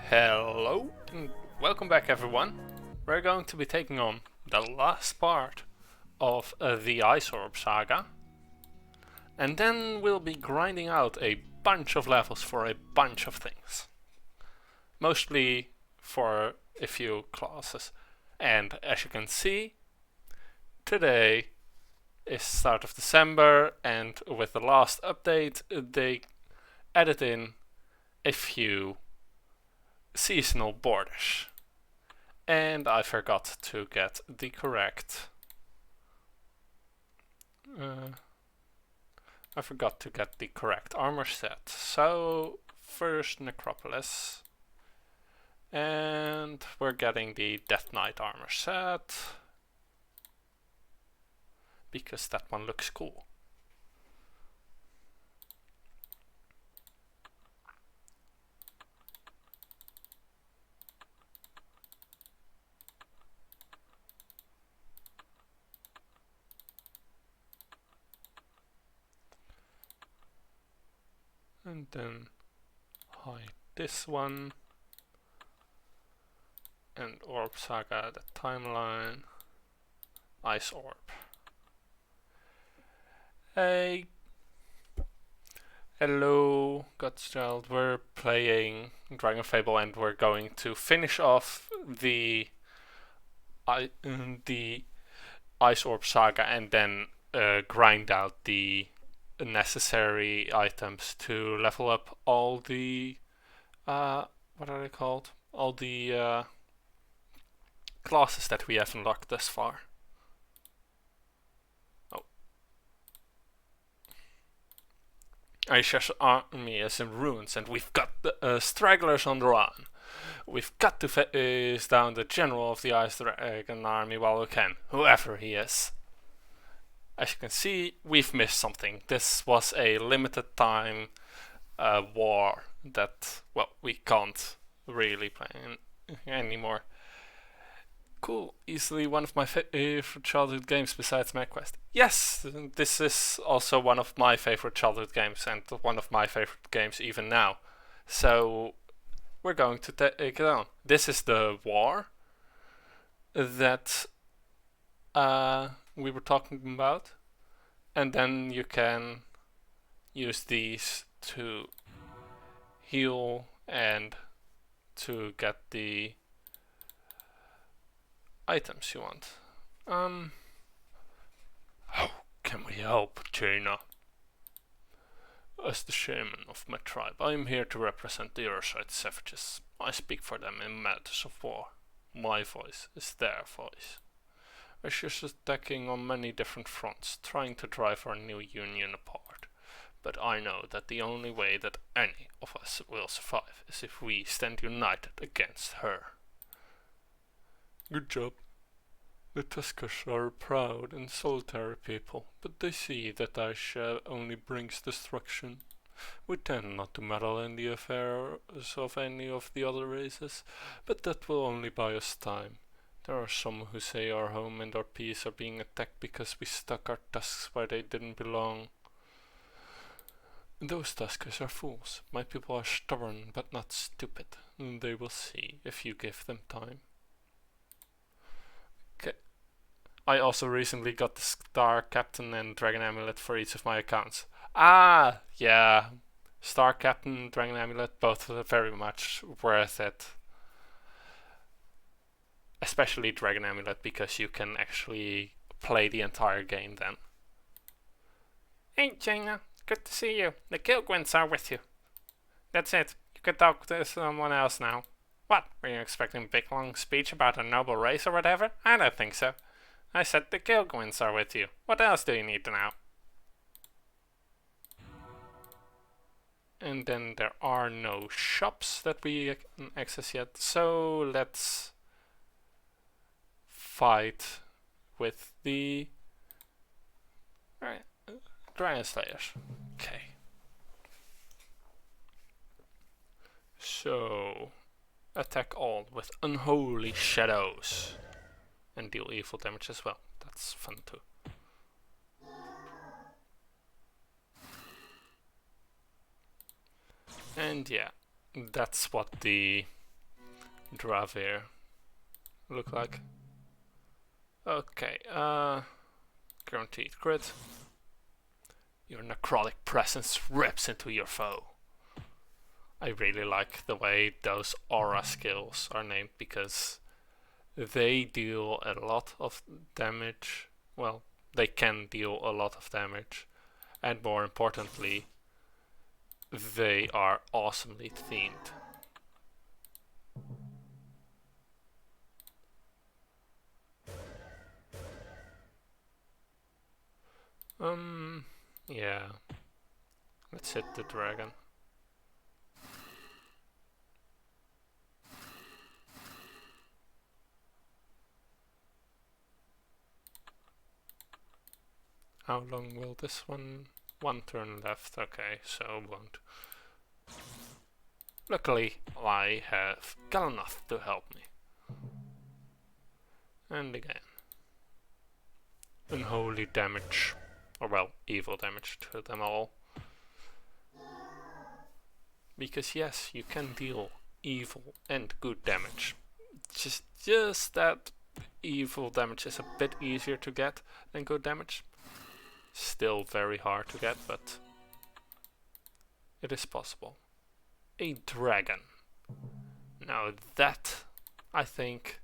Hello and welcome back everyone. We're going to be taking on the last part of the Ice Orb saga, and then we'll be grinding out a bunch of levels for a bunch of things. Mostly for a few classes. And as you can see, today is start of December, and with the last update they added in a few seasonal borders. And I forgot to get the correct armor set. So first Necropolis, and we're getting the Death Knight armor set because that one looks cool. And then hide this one. And Orb Saga, the timeline. Ice Orb. Hey! Hello, Godchild. We're playing Dragonfable and we're going to finish off the Ice Orb Saga and then grind out the necessary items to level up all the what are they called? All the classes that we have unlocked thus far. Oh. Aisha's army is in ruins and we've got the stragglers on the run. We've got to face down the general of the Ice Dragon army while we can, whoever he is. As you can see, we've missed something. This was a limited time war that, well, we can't really play anymore. Cool, easily one of my favorite childhood games besides MapQuest. Yes, this is also one of my favorite childhood games and one of my favorite games even now. So we're going to take it on. This is the war that we were talking about, and then you can use these to heal and to get the items you want. How can we help, Jaina? As the shaman of my tribe, I am here to represent the Ursite savages. I speak for them in matters of war. My voice is their voice. She's attacking on many different fronts, trying to drive our new union apart. But I know that the only way that any of us will survive is if we stand united against her. Good job. The Tuskers are a proud and solitary people, but they see that Aisha only brings destruction. We tend not to meddle in the affairs of any of the other races, but that will only buy us time. There are some who say our home and our peace are being attacked because we stuck our tusks where they didn't belong. Those Tuskers are fools. My people are stubborn but not stupid. They will see if you give them time. Okay. I also recently got the Star Captain and Dragon Amulet for each of my accounts. Ah, yeah. Star Captain, Dragon Amulet, both are very much worth it. Especially Dragon Amulet, because you can actually play the entire game then. Hey Jaina, good to see you. The Kilgwins are with you. That's it, you can talk to someone else now. What, were you expecting a big long speech about a noble race or whatever? I don't think so. I said the Kilgwins are with you. What else do you need to know? And then there are no shops that we can access yet, so let's fight with the Dragon Slayers. Okay. So attack all with unholy shadows and deal evil damage as well. That's fun too. And yeah, that's what the Dravir look like? Okay, guaranteed crit. Your necrotic presence rips into your foe. I really like the way those aura skills are named because they deal a lot of damage. Well, they can deal a lot of damage, and more importantly, they are awesomely themed. Yeah. Let's hit the dragon. How long will this one? One turn left. Okay, so won't. Luckily, I have Galanath to help me. And again. Unholy damage. Or well, evil damage to them all. Because yes, you can deal evil and good damage. Just that evil damage is a bit easier to get than good damage. Still very hard to get, but it is possible. A dragon. Now that, I think,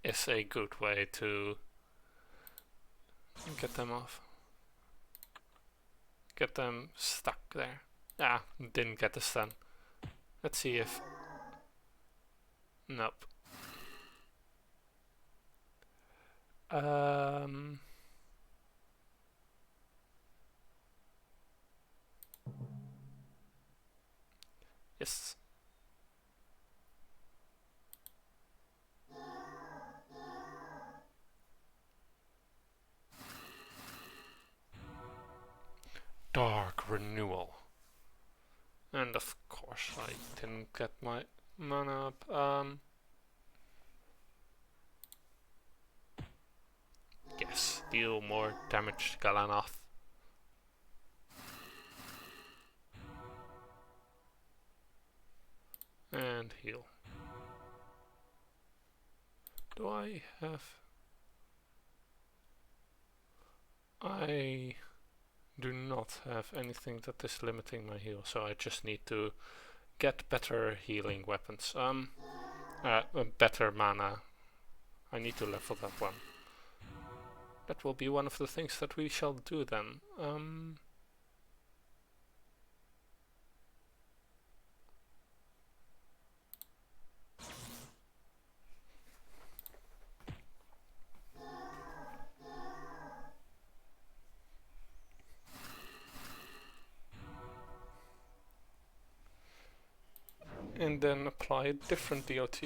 is a good way to get them off. Get them stuck there. Ah, didn't get the stun. Let's see if... Nope. Yes. Dark Renewal. And of course I didn't get my mana up. Yes, deal more damage to Galanath. And heal. Do I have... I do not have anything that is limiting my heal, so I just need to get better healing weapons. Better mana. I need to level that one. That will be one of the things that we shall do then. And then apply a different DOT.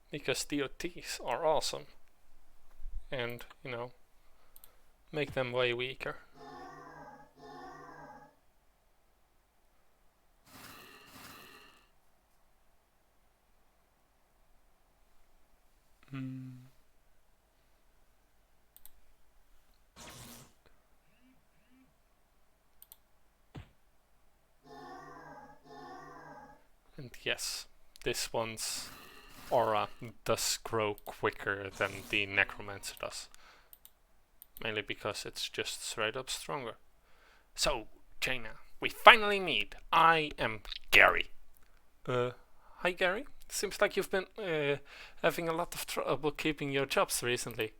Because DOTs are awesome. And, you know, make them way weaker. And yes, this one's aura does grow quicker than the Necromancer does. Mainly because it's just straight up stronger. So, Jaina, we finally meet. I am Gary. Hi Gary. Seems like you've been having a lot of trouble keeping your jobs recently.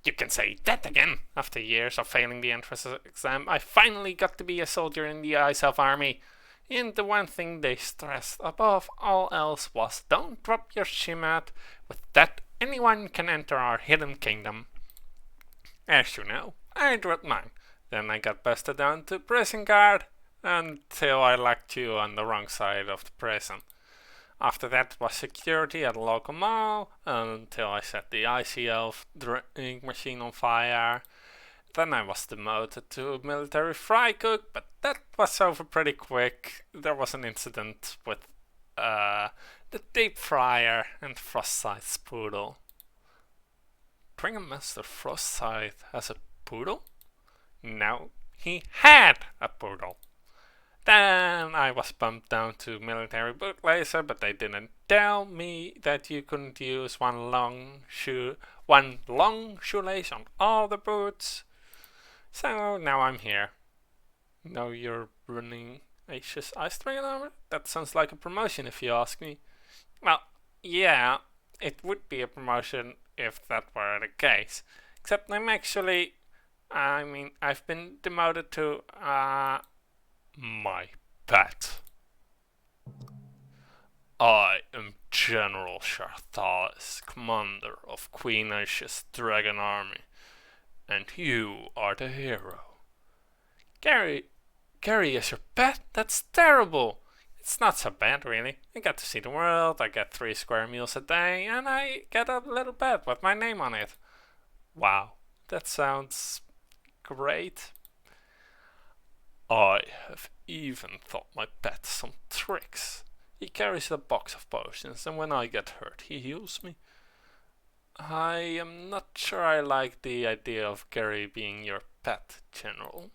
You can say that again. After years of failing the entrance exam, I finally got to be a soldier in the ISF army. And the one thing they stressed above all else was don't drop your shimat. With that, anyone can enter our hidden kingdom. As you know, I dropped mine. Then I got busted down to prison guard until I locked you on the wrong side of the prison. After that was security at a local mall until I set the icy elf drink machine on fire. Then I was demoted to military fry cook, but that was over pretty quick. There was an incident with the deep fryer and Frostscythe's poodle. Dragon Master Frostscythe has a poodle? No, he had a poodle. Then I was bumped down to military boot laser, but they didn't tell me that you couldn't use one long shoelace on all the boots. So now I'm here. Now you're running Asia's Ice Dragon armor? That sounds like a promotion if you ask me. Well, yeah, it would be a promotion if that were the case. Except I've been demoted to, my pet. I am General Sharthalis, commander of Queen Asia's dragon army, and you are the hero. Gary is your pet? That's terrible! It's not so bad, really. I get to see the world, I get 3 square meals a day, and I get a little bed with my name on it. Wow, that sounds great. I have even taught my pet some tricks. He carries a box of potions, and when I get hurt, he heals me. I am not sure I like the idea of Gary being your pet, General.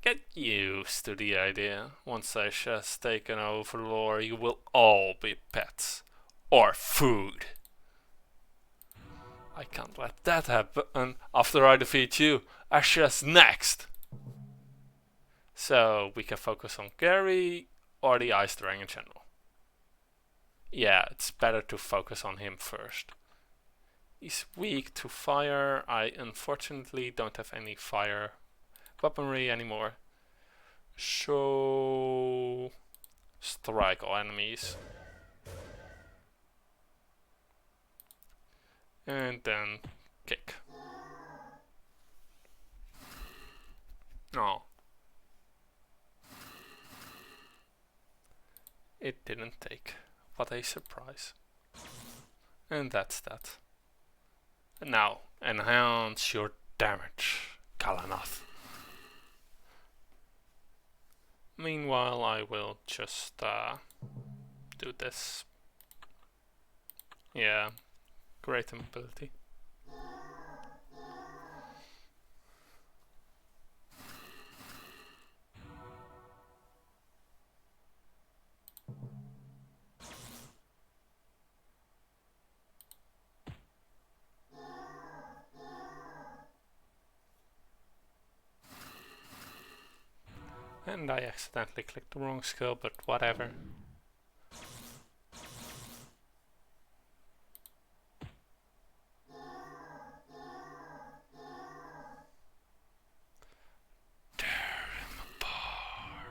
Get used to the idea. Once Asia's taken over lore, you will all be pets. Or food. I can't let that happen after I defeat you. Asia's next. So we can focus on Gary or the Ice Dragon General. Yeah, it's better to focus on him first. He's weak to fire. I unfortunately don't have any fire weaponry anymore. So strike all enemies. And then kick. No. It didn't take. What a surprise. And that's that. And now, enhance your damage, Kalanath. Meanwhile, I will just do this. Yeah, great ability. And I accidentally clicked the wrong skill, but whatever. Tear him apart.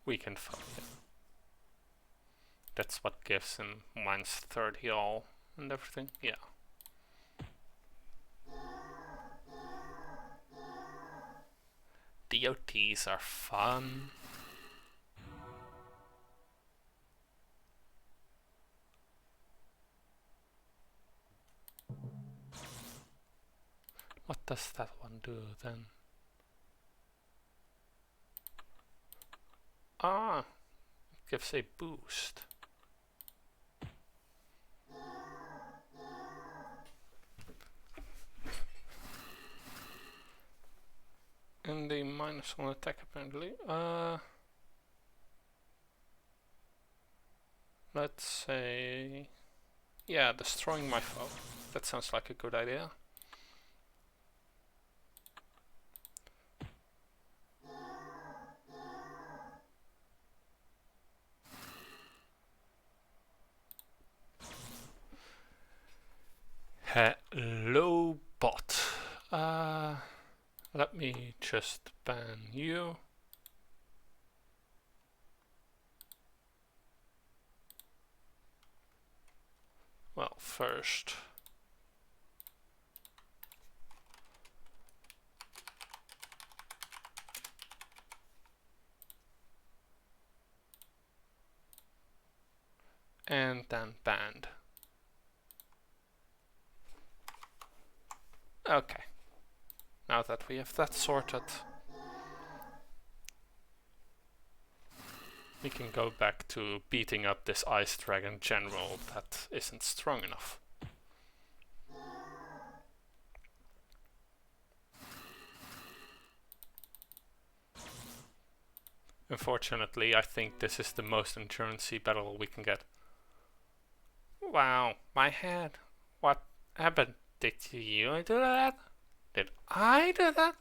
We can fight him. That's what gives him -30 all and everything. Yeah. DOTs are fun. What does that one do then? Ah, it gives a boost. And a -1 attack apparently. Let's say, yeah, destroying my foe. That sounds like a good idea. Hello, bot. Let me just ban you. Well, first. And then banned. Okay. Now that we have that sorted, we can go back to beating up this Ice Dragon General that isn't strong enough. Unfortunately, I think this is the most endurance-y battle we can get. Wow, my head. What happened? Did you do that? Did I do that?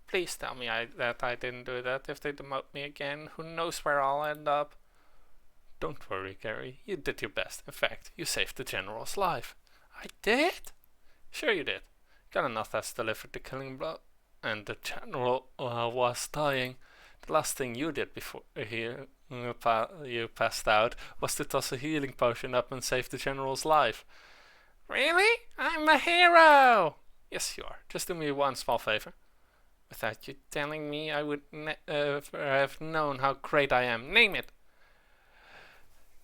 Please tell me that I didn't do that. If they demote me again, who knows where I'll end up? Don't worry, Gary. You did your best. In fact, you saved the General's life. I did? Sure you did. Ganathas delivered the killing blow, and the General was dying. The last thing you did before you passed out was to toss a healing potion up and save the General's life. Really? I'm a hero! Yes, you are. Just do me one small favor. Without you telling me, I would never have known how great I am. Name it!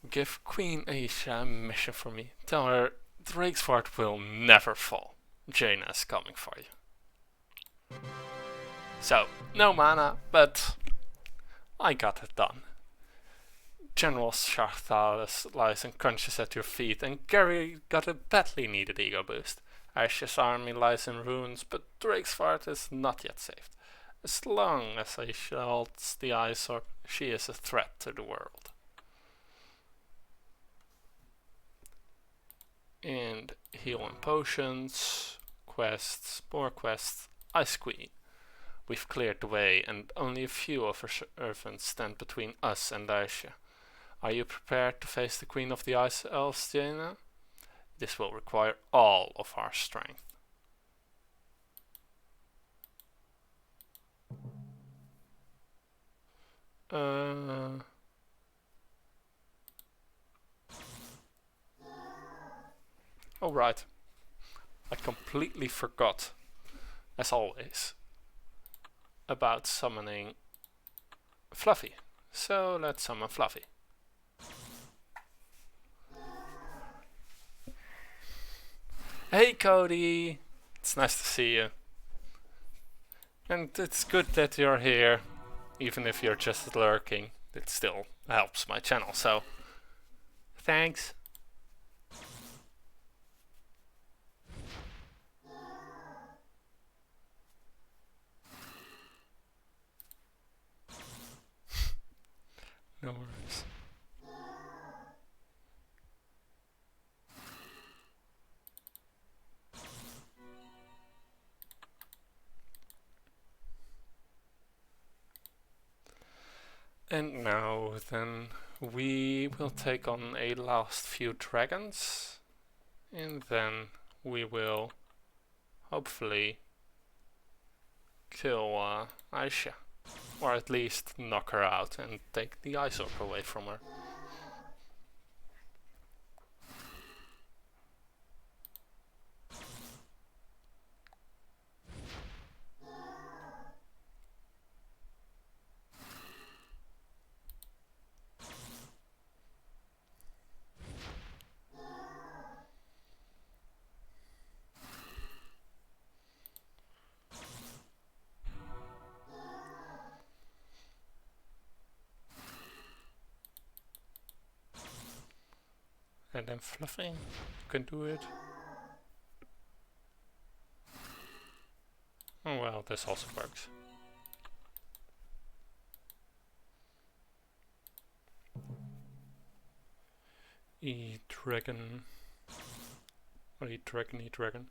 Give Queen Aisha a mission for me. Tell her Drakesford will never fall. Jaina is coming for you. So, no mana, but I got it done. General Sharthalis lies unconscious at your feet, and Gary got a badly needed ego boost. Aisha's army lies in ruins, but Drakesford is not yet saved. As long as Aisha holds the Ice Orb, she is a threat to the world. And healing potions, quests, more quests, Ice Queen. We've cleared the way, and only a few of her servants stand between us and Aisha. Are you prepared to face the Queen of the Ice Elves, Jaina? This will require all of our strength. Oh right, I completely forgot, as always, about summoning Fluffy. So let's summon Fluffy. Hey Cody! It's nice to see you. And it's good that you're here. Even if you're just lurking, it still helps my channel, so thanks. No worries. And now then we will take on a last few dragons, and then we will hopefully kill Aisha, or at least knock her out and take the Ice Orb away from her. And then Fluffy, you can do it. Oh well, this also works. E-Dragon. Or E-Dragon, E-Dragon.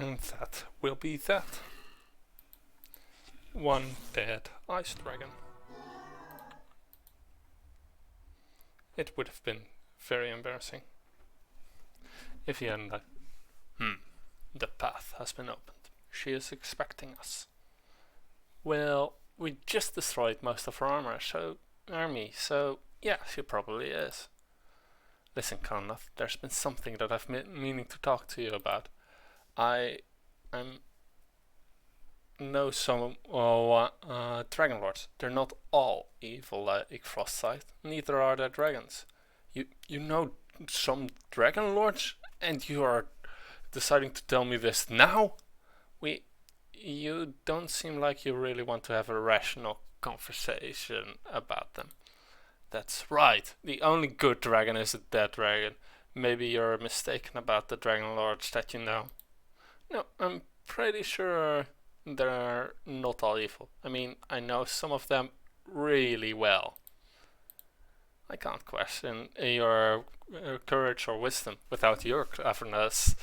And that will be that. One dead ice dragon. It would have been very embarrassing if he hadn't died. The path has been opened. She is expecting us. Well, we just destroyed most of her army, so yeah, she probably is. Listen, Conrath, there's been something that I've been meaning to talk to you about. I'm know some dragon lords. They're not all evil like Frostsight. Neither are their dragons. You know some dragon lords, and you are deciding to tell me this now? We, you don't seem like you really want to have a rational conversation about them. That's right. The only good dragon is a dead dragon. Maybe you're mistaken about the dragon lords that you know. No, I'm pretty sure they're not all evil. I mean, I know some of them really well. I can't question your courage or wisdom. Without your cleverness,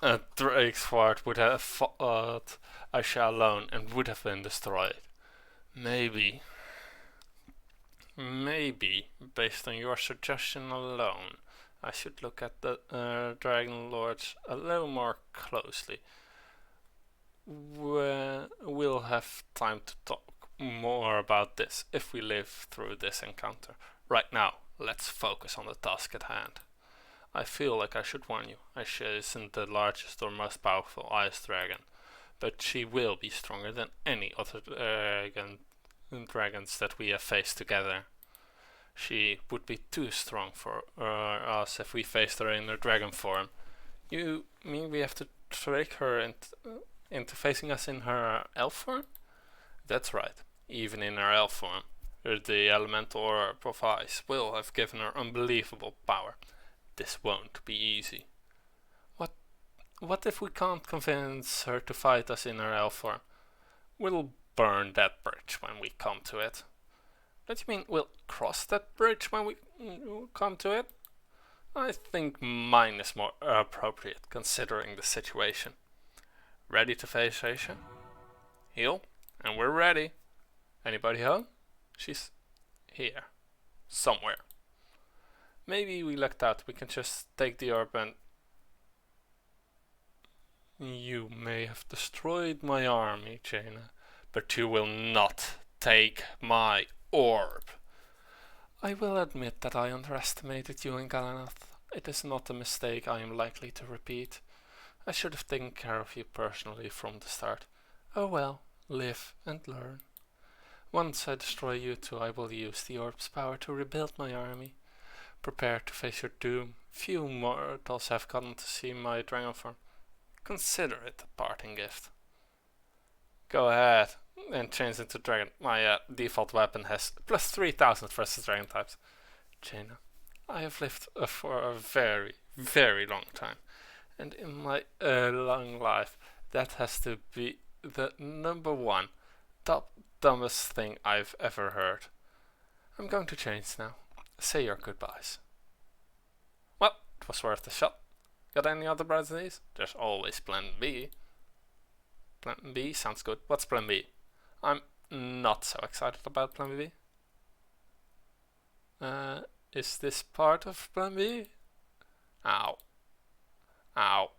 Drakesword would have fought Aisha alone and would have been destroyed. Maybe, maybe, based on your suggestion alone, I should look at the Dragon Lords a little more closely. We'll have time to talk more about this if we live through this encounter. Right now, let's focus on the task at hand. I feel like I should warn you, Aisha isn't the largest or most powerful ice dragon, but she will be stronger than any other dragons that we have faced together. She would be too strong for us if we faced her in her dragon form. You mean we have to trick her into facing us in her elf form? That's right, even in her elf form. The elemental orb of ice will have given her unbelievable power. This won't be easy. What if we can't convince her to fight us in her elf form? We'll burn that bridge when we come to it. Don't you mean we'll cross that bridge when we come to it? I think mine is more appropriate considering the situation. Ready to face Aisha? Heal, and we're ready. Anybody home? She's here. Somewhere. Maybe we lucked out. We can just take the orb and... You may have destroyed my army, Jaina, but you will not take my orb. I will admit that I underestimated you in Galanath. It is not a mistake I am likely to repeat. I should have taken care of you personally from the start. Oh well, live and learn. Once I destroy you two, I will use the orb's power to rebuild my army. Prepare to face your doom. Few mortals have gotten to see my dragon form. Consider it a parting gift. Go ahead and change into dragon. My default weapon has plus 3000 versus dragon types. Jaina, I have lived for a very, very long time. And in my long life, that has to be the number one top dumbest thing I've ever heard. I'm going to change now. Say your goodbyes. Well, it was worth a shot. Got any other bright ideas? There's always plan B. Plan B sounds good. What's plan B? I'm not so excited about plan B. Is this part of plan B? Ow. Ow.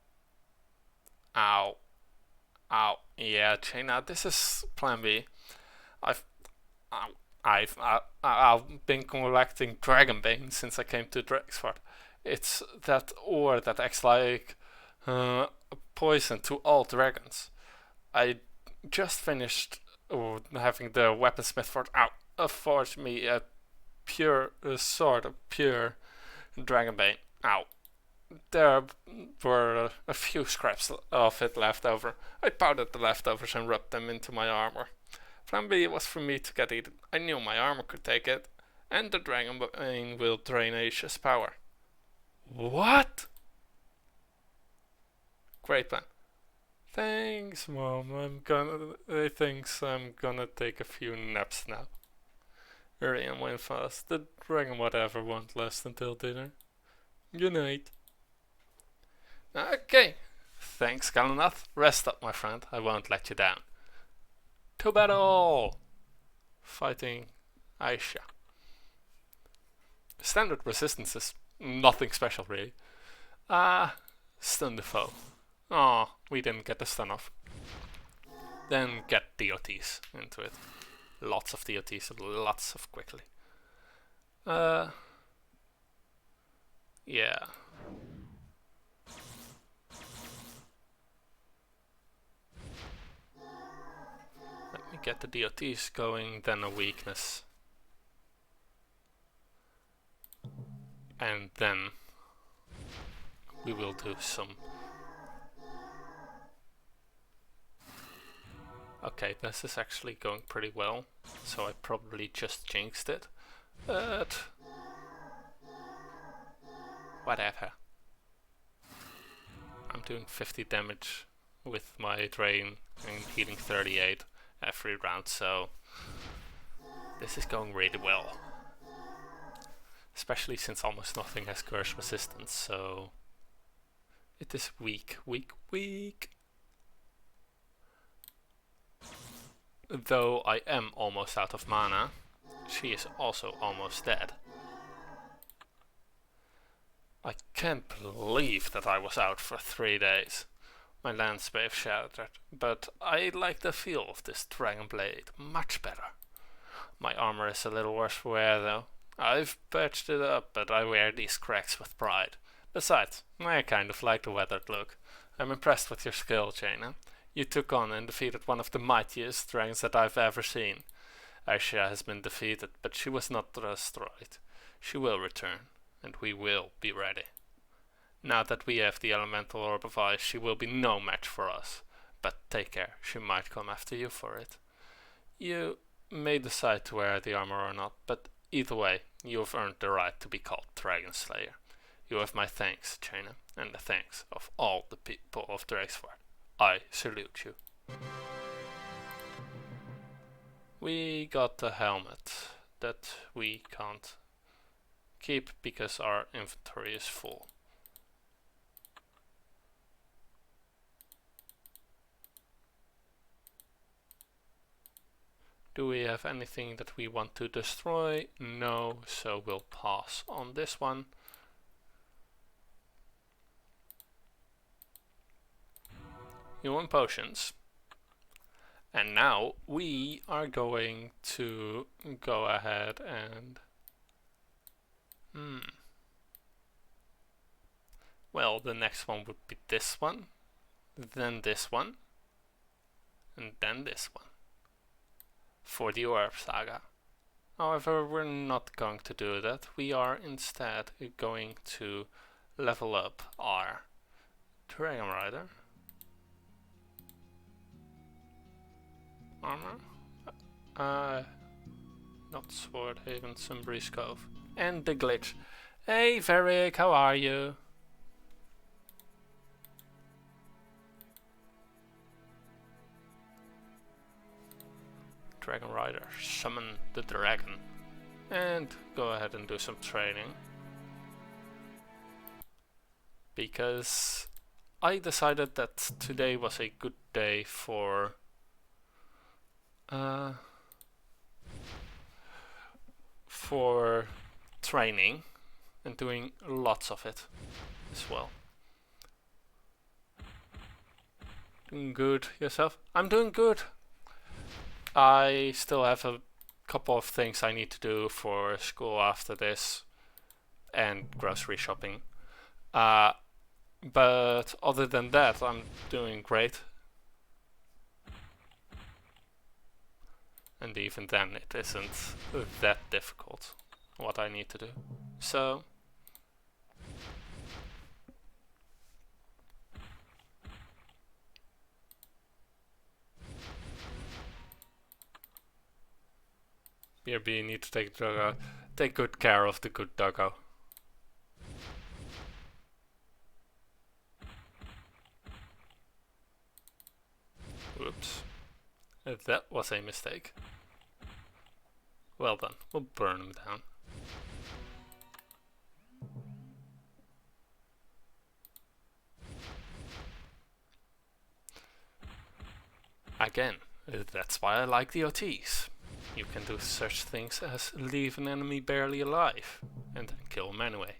Ow. Ow. Yeah, Jaina, this is plan B. I've been collecting Dragonbane since I came to Drexford. It's that ore that acts like poison to all dragons. I just finished having the weaponsmith forge me a pure sword of pure Dragonbane. Ow. There were a few scraps of it left over. I powdered the leftovers and rubbed them into my armor. Plan B was for me to get eaten. I knew my armor could take it, and the Dragonbane will drain Aisha's power. What? Great plan. Thanks, Mom. I think I'm gonna take a few naps now. Hurry and went fast. The dragon whatever won't last until dinner. Good night. Okay. Thanks, Galanath. Rest up, my friend. I won't let you down. To battle! Fighting Aisha. Standard resistance is nothing special, really. Stun the foe. Aw, we didn't get the stun off. Then get DOTs into it. Lots of DOTs, lots of quickly. Yeah. get the DOTs going, then a weakness. And then we will do some... Okay, this is actually going pretty well, so I probably just jinxed it, but whatever. I'm doing 50 damage with my drain and healing 38 every round, so this is going really well. Especially since almost nothing has curse resistance, so it is weak. Though I am almost out of mana, she is also almost dead. I can't believe that I was out for 3 days. My lance wave shattered, but I like the feel of this dragon blade much better. My armor is a little worse for wear though. I've patched it up, but I wear these cracks with pride. Besides, I kind of like the weathered look. I'm impressed with your skill, Jaina. You took on and defeated one of the mightiest dragons that I've ever seen. Aisha has been defeated, but she was not destroyed. She will return, and we will be ready. Now that we have the elemental orb of ice, she will be no match for us. But take care, she might come after you for it. You may decide to wear the armor or not, but either way, you have earned the right to be called Dragon Slayer. You have my thanks, Jaina, and the thanks of all the people of Drakesford. I salute you. We got the helmet that we can't keep because our inventory is full. Do we have anything that we want to destroy? No, so we'll pass on this one. You want potions. And now we are going to go ahead and... Well, the next one would be this one, then this one, and then this one. For the Orb Saga. However, we're not going to do that. We are instead going to level up our Dragon Rider. Armor. Not Sword Haven, Sunbreeze Cove. And the glitch. Hey Varric, how are you? Dragon Rider, summon the dragon. And go ahead and do some training. Because I decided that today was a good day for training and doing lots of it as well. Doing good yourself? I'm doing good. I still have a couple of things I need to do for school after this and grocery shopping. But other than that, I'm doing great. And even then, it isn't that difficult what I need to do. So BRB, need to take good care of the good doggo. Oops. That was a mistake. Well done, we'll burn him down. Again, that's why I like the OTs. You can do such things as leave an enemy barely alive, and then kill him anyway.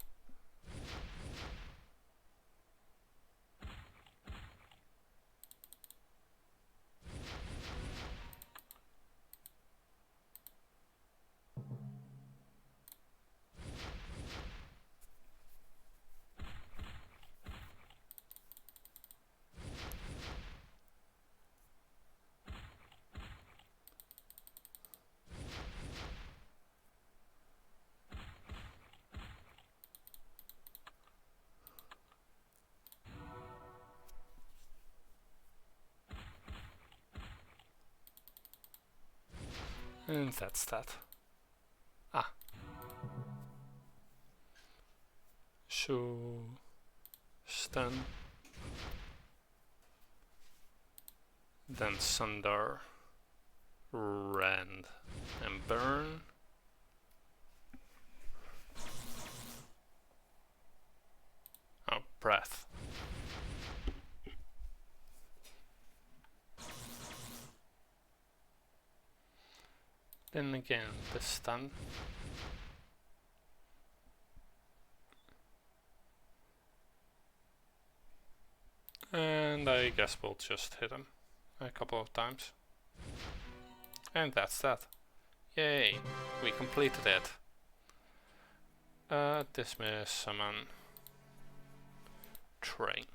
And that's that. Ah. So stun. Then Sunder. Rend. And burn. Oh, breath. Then again, the stun. And I guess we'll just hit him a couple of times. And that's that. Yay, we completed it. Dismiss, summon, train.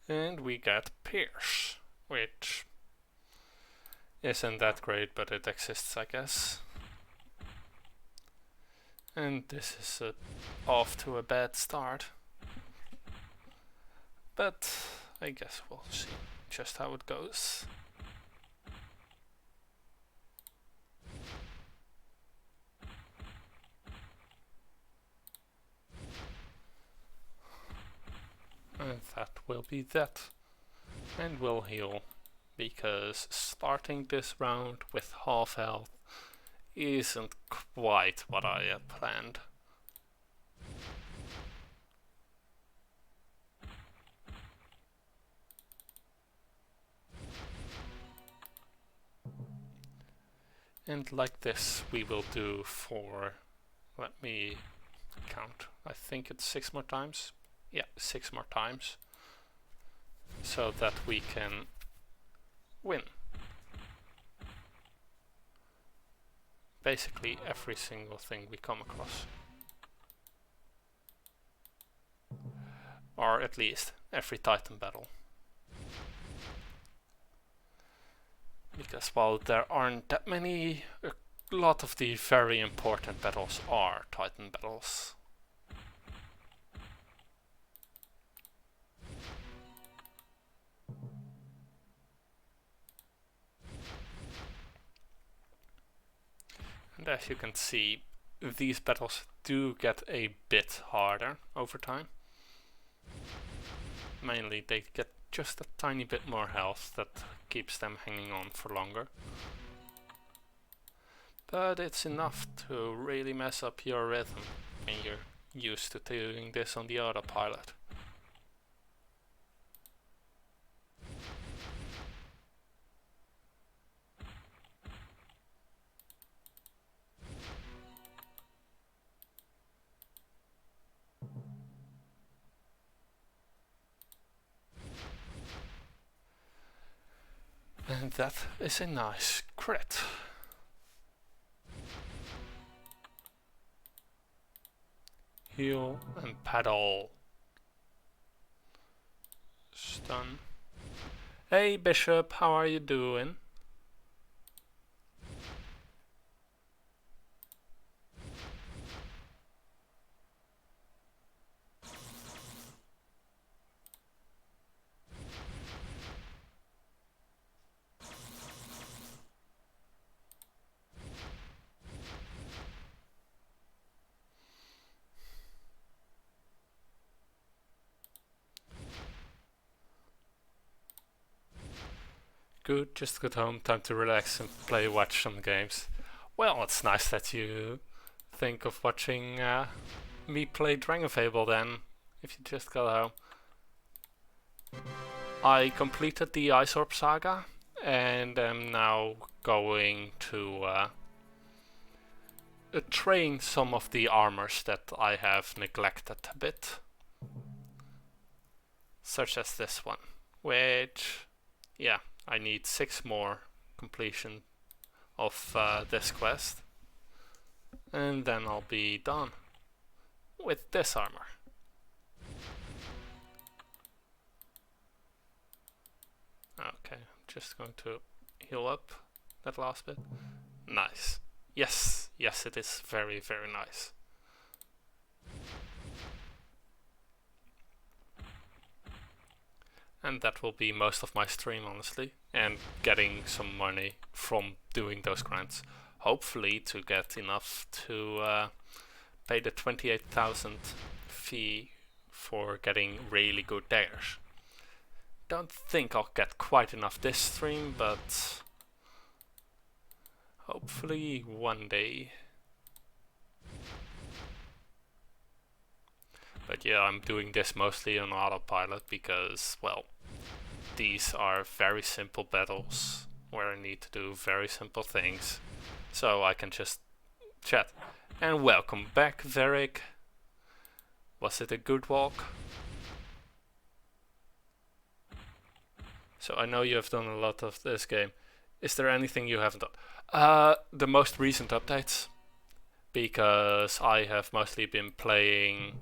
And we get Pierce, which isn't that great, but it exists, I guess. And this is off to a bad start. But I guess we'll see just how it goes. And that will be that. And we'll heal, because starting this round with half health isn't quite what I had planned. And like this we will do for, let me count, I think it's 6 more times. Yeah, 6 more times. So that we can win. Basically every single thing we come across. Or at least every Titan battle. Because while there aren't that many, a lot of the very important battles are Titan battles. And as you can see, these battles do get a bit harder over time. Mainly they get just a tiny bit more health that keeps them hanging on for longer. But it's enough to really mess up your rhythm when you're used to doing this on the autopilot. And that is a nice crit. Heal and paddle. Stun. Hey Bishop, how are you doing? Good, just got home, time to relax and watch some games. Well, it's nice that you think of watching me play Dragonfable then, if you just got home. I completed the Ice Orb Saga, and am now going to train some of the armors that I have neglected a bit. Such as this one, which, yeah, I need 6 more completion of this quest, and then I'll be done with this armor. Okay, I'm just going to heal up that last bit. Nice. Yes, yes, it is very, very nice. And that will be most of my stream, honestly, and getting some money from doing those grinds. Hopefully to get enough to pay the 28,000 fee for getting really good daggers. Don't think I'll get quite enough this stream, but hopefully one day. But yeah, I'm doing this mostly on autopilot because, well, these are very simple battles where I need to do very simple things. So I can just chat. And welcome back, Varric. Was it a good walk? So I know you have done a lot of this game. Is there anything you haven't done? The most recent updates. Because I have mostly been playing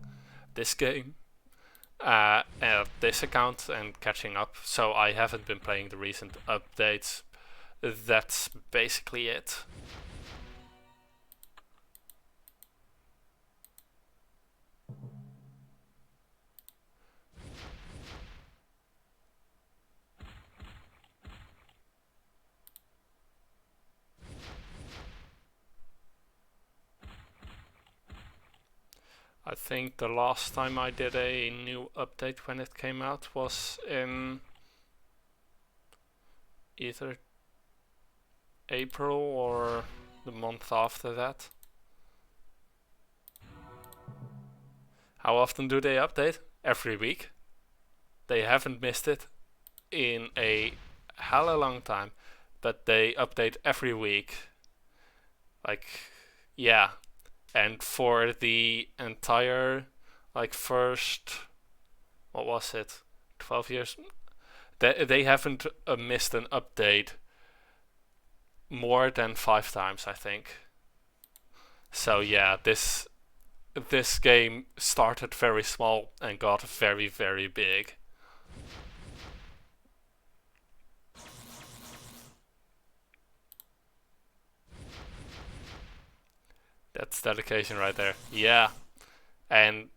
this game at this account and catching up. So I haven't been playing the recent updates. That's basically it. I think the last time I did a new update when it came out was in either April or the month after that. How often do they update? Every week. They haven't missed it in a hella long time, but they update every week. Like, yeah. And for the entire, like, first, what was it, 12 years? They haven't missed an update more than 5 times, I think. So yeah, this game started very small and got very, very big. That's dedication right there. Yeah. And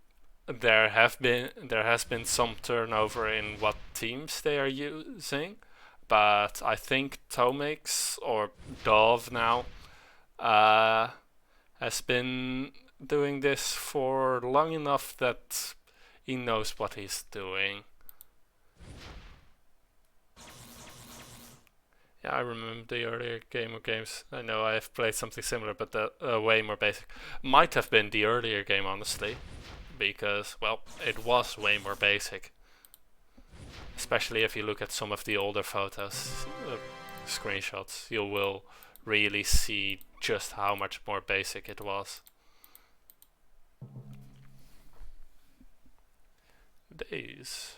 there has been some turnover in what teams they are using, but I think Tomix or Dove now has been doing this for long enough that he knows what he's doing. Yeah, I remember the earlier Game of Games. I know I have played something similar, but way more basic. Might have been the earlier game, honestly, because, well, it was way more basic. Especially if you look at some of the older photos, screenshots, you will really see just how much more basic it was. Days.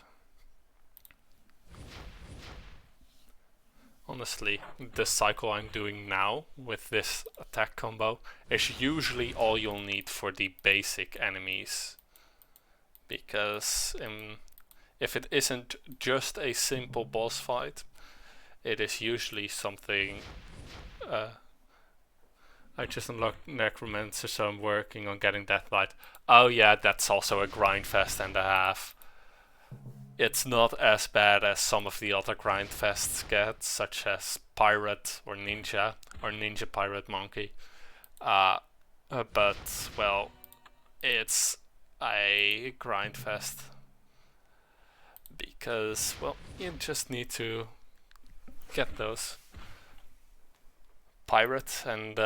Honestly, the cycle I'm doing now with this attack combo is usually all you'll need for the basic enemies. Because if it isn't just a simple boss fight, it is usually something... I just unlocked Necromancer, so I'm working on getting Deathlight. Oh yeah, that's also a grind fest and a half. It's not as bad as some of the other grind fests get, such as Pirate or Ninja Pirate Monkey. But, well, it's a grind fest. Because, well, you just need to get those. Pirate and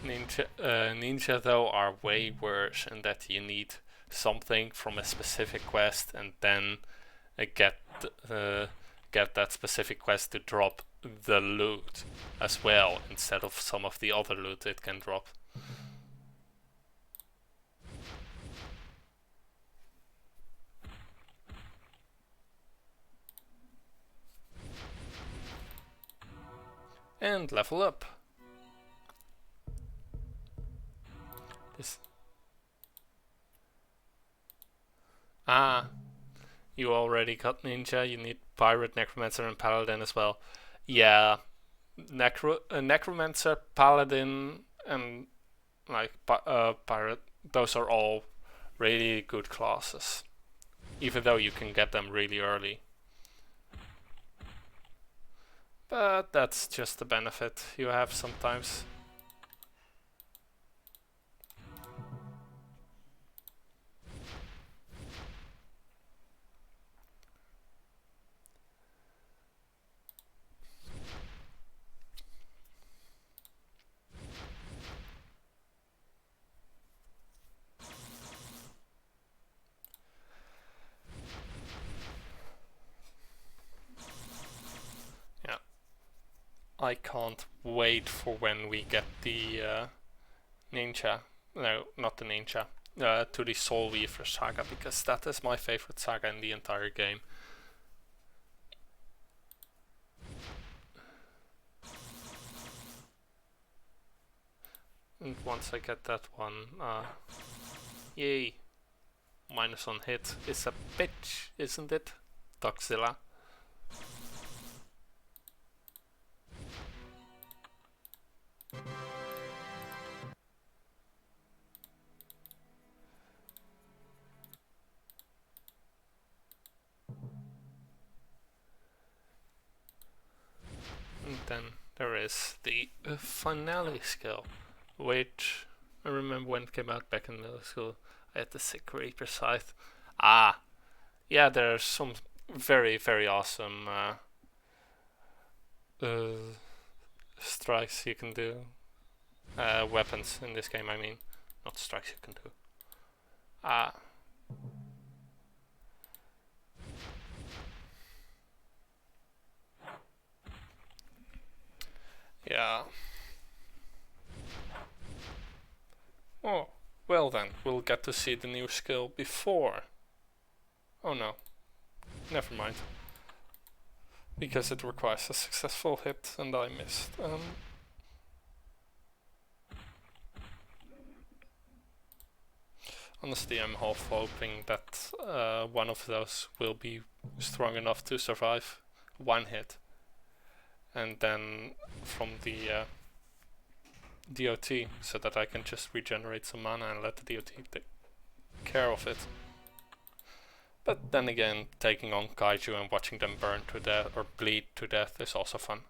Ninja though are way worse in that you need something from a specific quest and then get that specific quest to drop the loot as well, instead of some of the other loot it can drop. And level up. This. You already got Ninja, you need Pirate, Necromancer and Paladin as well. Yeah, Necromancer, Paladin and like Pirate, those are all really good classes. even though you can get them really early. But that's just the benefit you have sometimes. Yeah, I can't wait for when we get the ninja. No, not the ninja. To the Soul Weaver saga, because that is my favorite saga in the entire game. And once I get that one, yay! Minus on hit is a bitch, isn't it? Toxilla. And then there is the finale skill, which I remember when it came out back in middle school. I had the Sick Reaper Scythe. Ah, yeah, there's some very, very awesome strikes you can do. Weapons in this game, I mean. Not strikes you can do. Yeah. Oh, well then, we'll get to see the new skill before. Oh no, never mind. Because it requires a successful hit and I missed. Honestly, I'm half hoping that one of those will be strong enough to survive one hit. And then from the DOT, so that I can just regenerate some mana and let the DOT take care of it. But then again, taking on kaiju and watching them burn to death or bleed to death is also fun.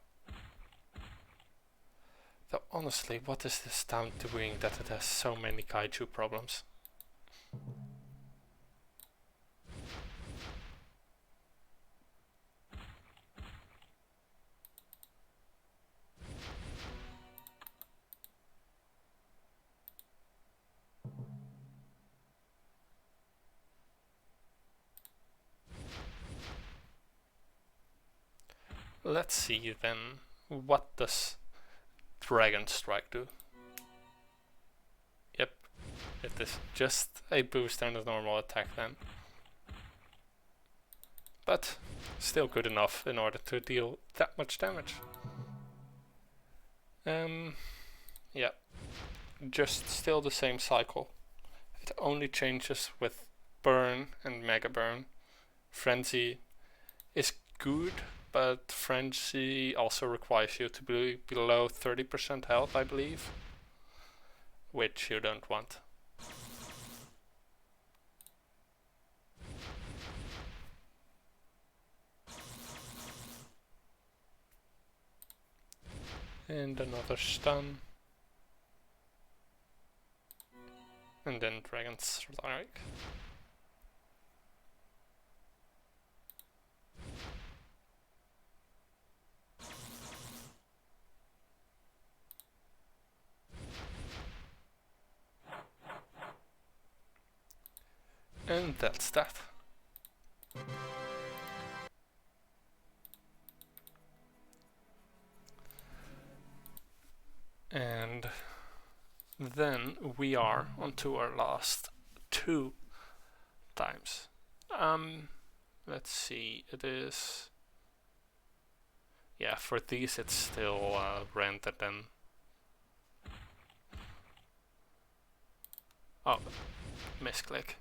Though honestly, what is this town doing that it has so many kaiju problems? Let's see then, what does Dragon Strike do? Yep, it is just a boost and a normal attack then. But still good enough in order to deal that much damage. Yeah, just still the same cycle. It only changes with Burn and Mega Burn. Frenzy is good, but Frenzy also requires you to be below 30% health, I believe, which you don't want. And another stun. And then Dragon Strike. And that's that. And then we are on to our last two times. Let's see, it is... Yeah, for these it's still Rent and then... Oh, misclick.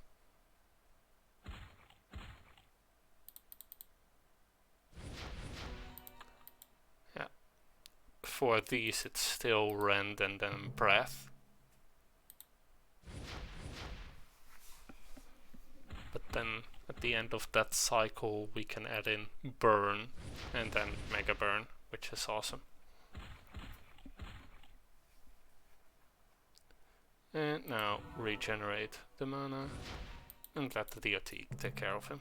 Yeah, for these it's still Rend and then Breath. But then at the end of that cycle we can add in burn and then mega burn, which is awesome. And now regenerate the mana and let the DOT take care of him.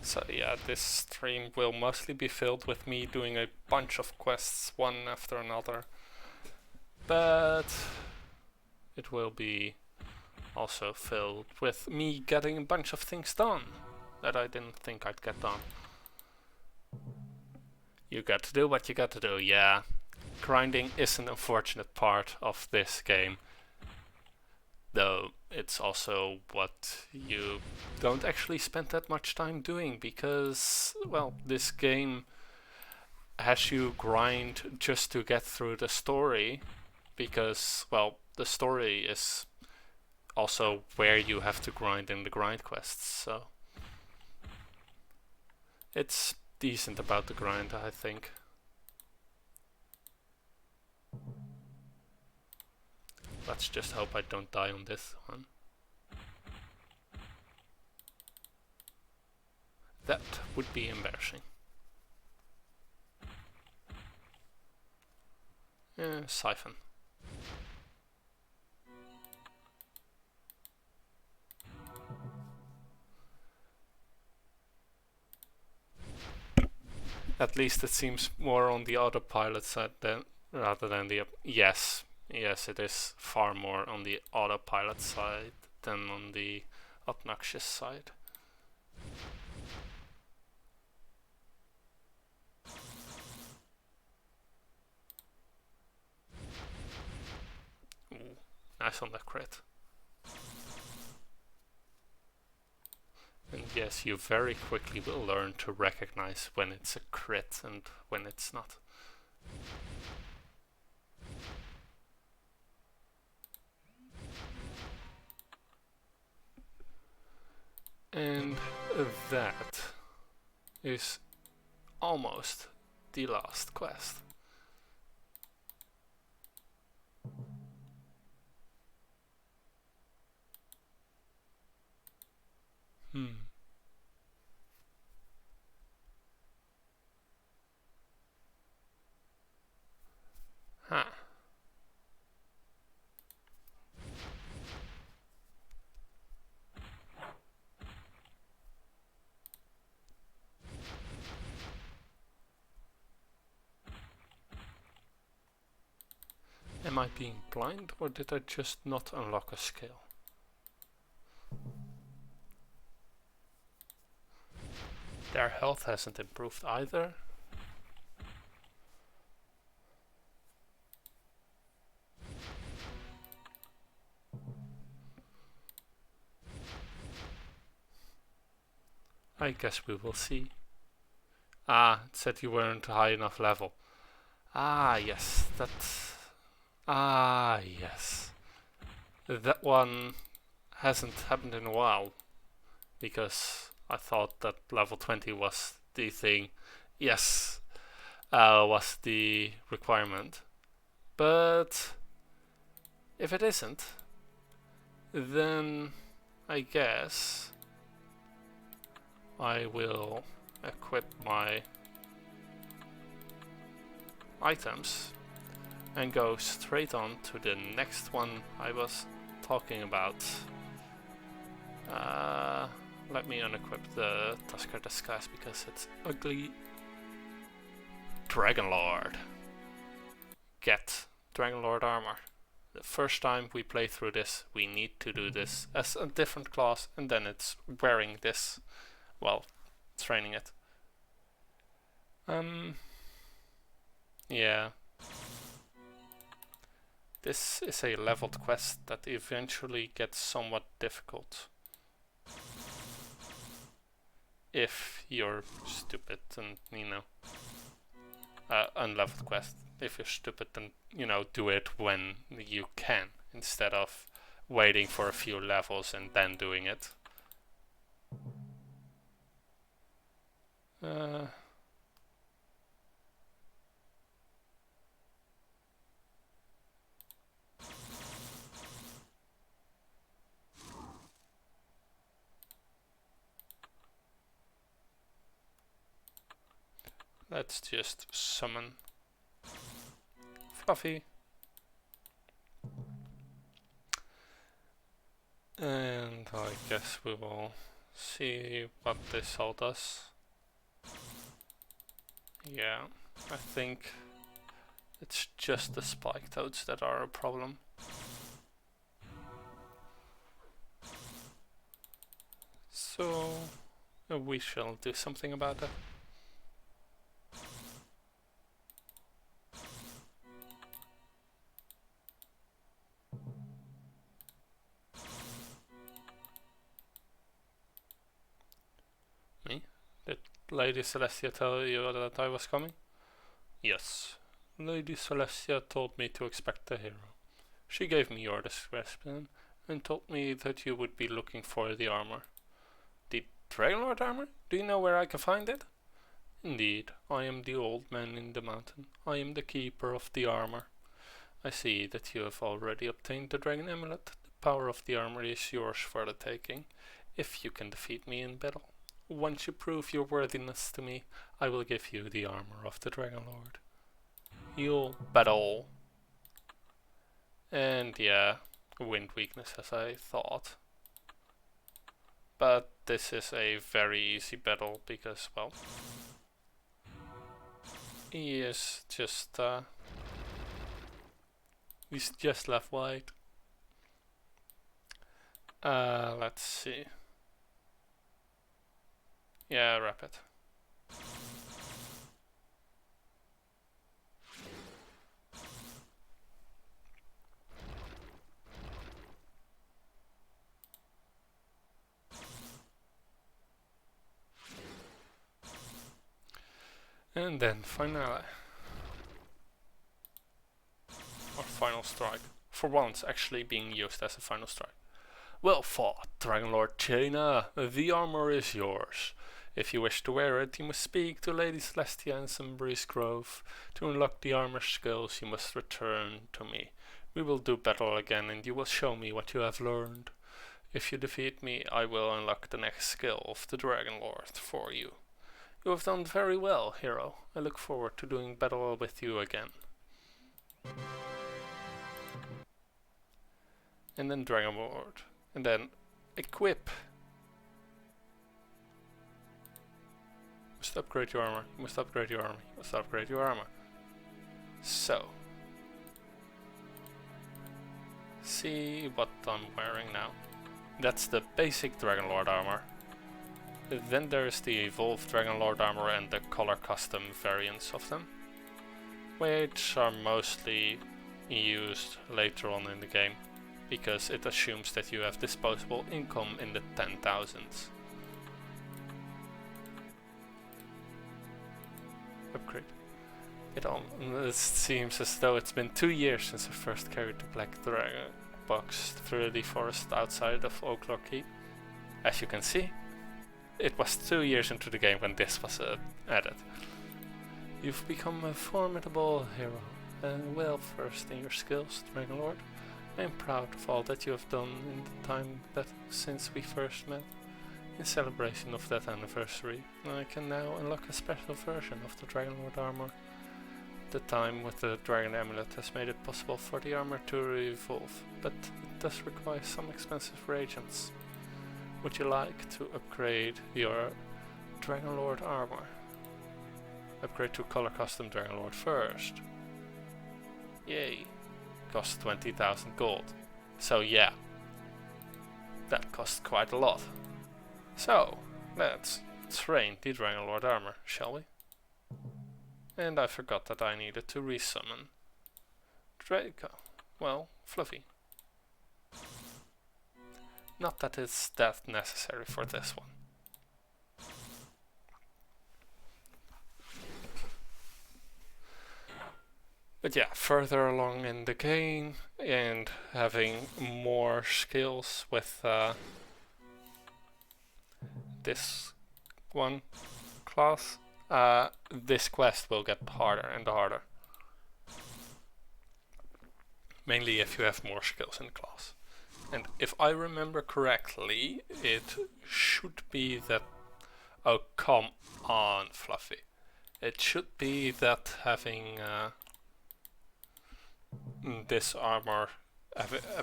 So yeah, this stream will mostly be filled with me doing a bunch of quests one after another, but it will be also filled with me getting a bunch of things done that I didn't think I'd get done. You got to do what you got to do, yeah. Grinding is an unfortunate part of this game, though it's also what you don't actually spend that much time doing, because, well, this game has you grind just to get through the story, because, well, the story is also where you have to grind in the grind quests, so it's decent about the grind, I think. Let's just hope I don't die on this one. That would be embarrassing. Siphon. At least it seems more on the autopilot side than rather than the yes, it is far more on the autopilot side than on the obnoxious side. Ooh, nice on that crit. And yes, you very quickly will learn to recognize when it's a crit and when it's not. And that is almost the last quest. Huh. Am I being blind, or did I just not unlock a skill? Their health hasn't improved either. I guess we will see. Ah, it said you weren't high enough level. Ah, yes, that's... Ah, yes. That one hasn't happened in a while, because I thought that level 20 was the thing. Yes, was the requirement. But if it isn't, then I guess I will equip my items and go straight on to the next one I was talking about. Let me unequip the Tusker Disguise because it's ugly. Dragonlord. Get Dragonlord armor. The first time we play through this, we need to do this as a different class, and then it's wearing this, well, training it. Yeah. This is a leveled quest that eventually gets somewhat difficult. If you're stupid and, you know, unleveled quest. If you're stupid, then, you know, do it when you can, instead of waiting for a few levels and then doing it. Uh, let's just summon Fluffy. And I guess we will see what this all does. Yeah, I think it's just the spike toads that are a problem. So we shall do something about that. Me? Did Lady Celestia tell you that I was coming? Yes. Lady Celestia told me to expect the hero. She gave me your description and told me that you would be looking for the armor. The Dragonlord armor? Do you know where I can find it? Indeed, I am the old man in the mountain. I am the keeper of the armor. I see that you have already obtained the dragon amulet. The power of the armor is yours for the taking, if you can defeat me in battle. Once you prove your worthiness to me, I will give you the armor of the Dragonlord. You'll battle. And yeah, wind weakness as I thought. But this is a very easy battle because, well, he is just he's just left white. Let's see. Yeah, rapid. And then finale. Or final strike. For once actually being used as a final strike. Well fought, Dragonlord Jaina. The armor is yours. If you wish to wear it, you must speak to Lady Celestia in Sunbury's Grove. To unlock the armor skills, you must return to me. We will do battle again and you will show me what you have learned. If you defeat me, I will unlock the next skill of the Dragonlord for you. You have done very well, hero. I look forward to doing battle with you again. And then Dragonlord. And then equip. You must upgrade your armor. You must upgrade your armor. You must upgrade your armor. So. See what I'm wearing now. That's the basic Dragonlord armor. Then there's the evolved Dragonlord armor and the color custom variants of them, which are mostly used later on in the game, because it assumes that you have disposable income in the 10,000s. Upgrade. It seems as though it's been 2 years since I first carried the Black Dragon box through the forest outside of Oaklaw Keep. As you can see, it was 2 years into the game when this was added. You've become a formidable hero, and well versed in your skills, Dragonlord. I am proud of all that you have done in the time that since we first met. In celebration of that anniversary, I can now unlock a special version of the Dragonlord armor. The time with the Dragon Amulet has made it possible for the armor to evolve, but it does require some expensive reagents. Would you like to upgrade your Dragonlord armor? Upgrade to color custom Dragonlord first. Yay. Costs 20,000 gold. So yeah, that costs quite a lot. So, let's train the Dragonlord armor, shall we? And I forgot that I needed to resummon Draco. Well, Fluffy. Not that it's that necessary for this one. But yeah, further along in the game and having more skills with this one, class, this quest will get harder and harder. Mainly if you have more skills in the class. And if I remember correctly, it should be that... Oh, come on, Fluffy. It should be that having this armor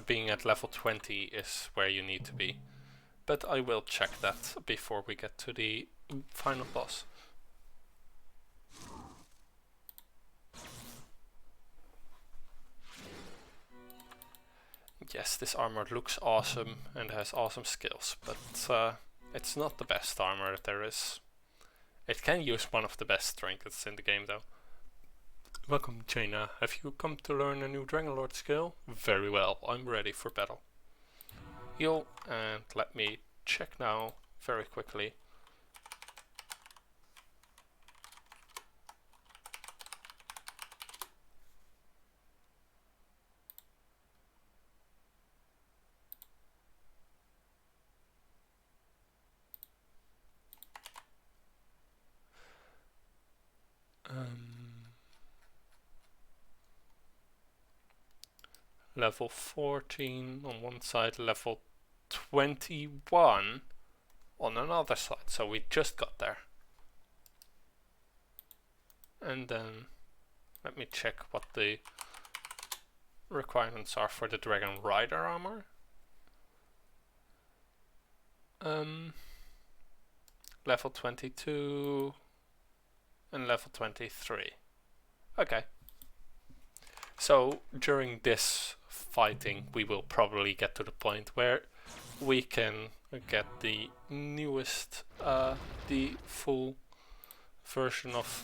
being at level 20 is where you need to be. But I will check that before we get to the final boss. Yes, this armor looks awesome and has awesome skills, but it's not the best armor there is. It can use one of the best trinkets in the game though. Welcome, Jaina. Have you come to learn a new Dragonlord skill? Very well, I'm ready for battle. Heal, and let me check now very quickly. Level 14 on one side, level 21 on another side, so we just got there. And then let me check what the requirements are for the Dragon Rider armor. Level 22 and level 23. Okay. So during this fighting we will probably get to the point where we can get the newest, the full version of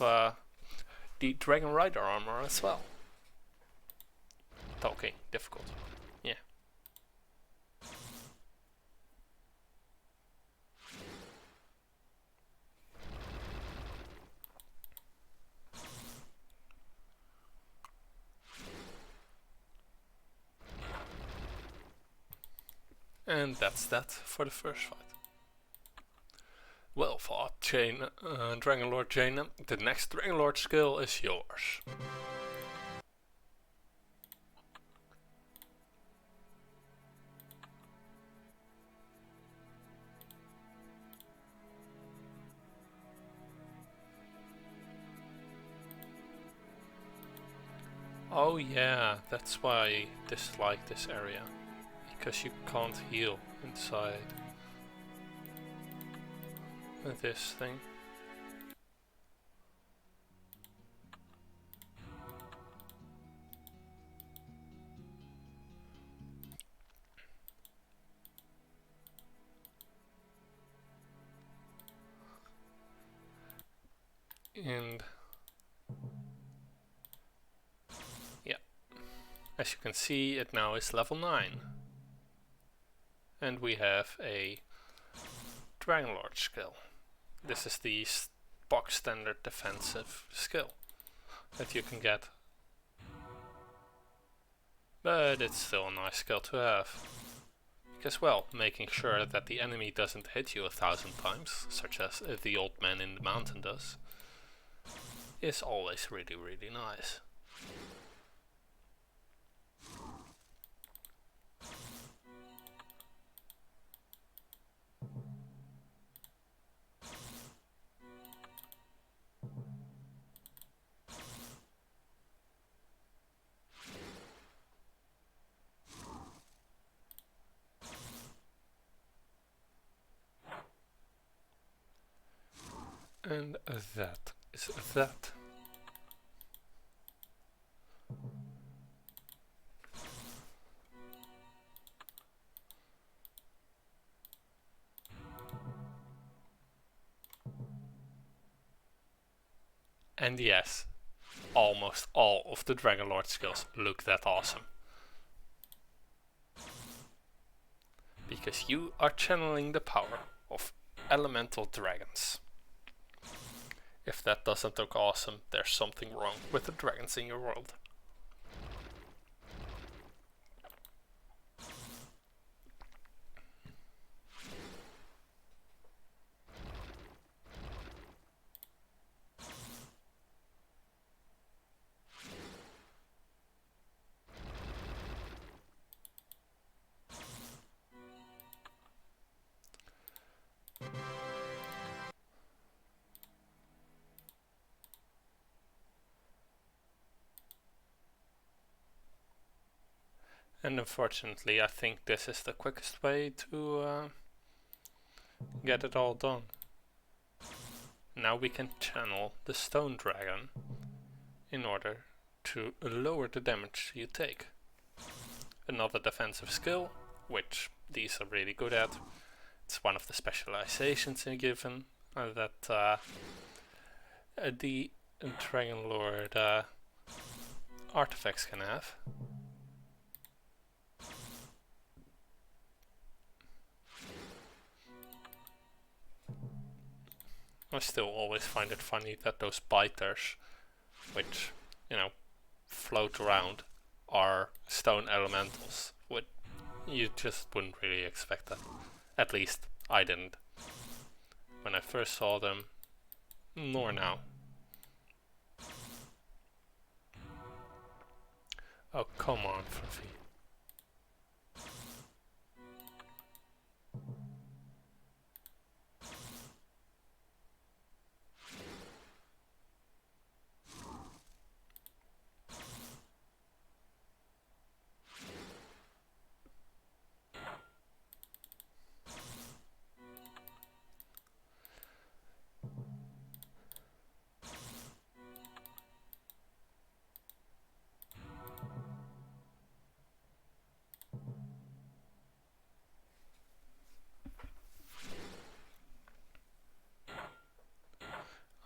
the Dragon Rider armor as well. Talking difficult. Yeah. And that's that for the first fight. Well fought, Dragonlord Jaina. The next Dragonlord skill is yours. Oh yeah, that's why I dislike this area. Because you can't heal inside this thing. And yeah, as you can see, it now is level 9. And we have a Dragonlord skill. This is the box standard defensive skill that you can get. But it's still a nice skill to have. Because, well, making sure that the enemy doesn't hit you 1,000 times, such as the old man in the mountain does, is always really, really nice. And that is that. And yes, almost all of the Dragonlord skills look that awesome. Because you are channeling the power of elemental dragons. If that doesn't look awesome, there's something wrong with the dragons in your world. And unfortunately, I think this is the quickest way to get it all done. Now we can channel the stone dragon in order to lower the damage you take. Another defensive skill, which these are really good at. It's one of the specializations in given that the Dragon Lord artifacts can have. I still always find it funny that those biters, which, you know, float around, are stone elementals. You just wouldn't really expect that. At least I didn't when I first saw them, nor now. Oh, come on, Fluffy.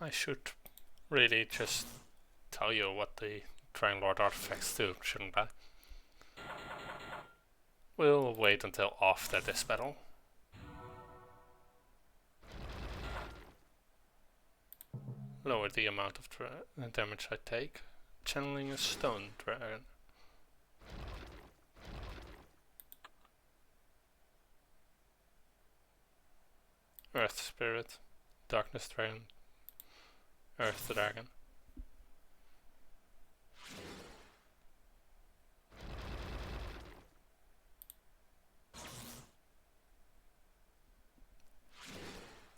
I should really just tell you what the Dragon Lord artifacts do, shouldn't I? We'll wait until after this battle. Lower the amount of damage I take. Channeling a stone dragon. Earth Spirit. Darkness Dragon. Earth Dragon.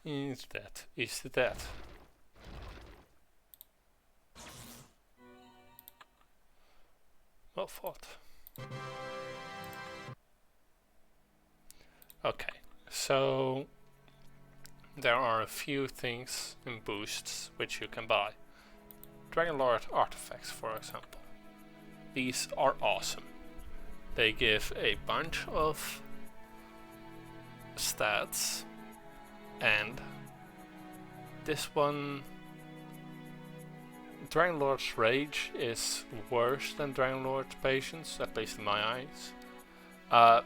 Is that? Well fought. Okay, so there are a few things in boosts which you can buy. Dragon Lord artifacts, for example. These are awesome. They give a bunch of stats, and this one, Dragon Lord's Rage is worse than Dragon Lord's Patience, at least in my eyes.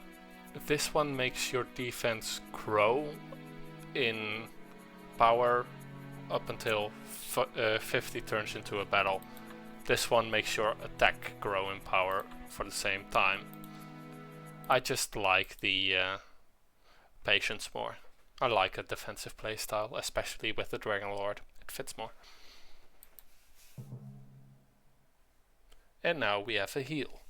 This one makes your defense grow in power up until 50 turns into a battle. This one makes your attack grow in power for the same time. I just like the Patience more. I like a defensive playstyle, especially with the Dragon Lord. It fits more. And now we have a heal.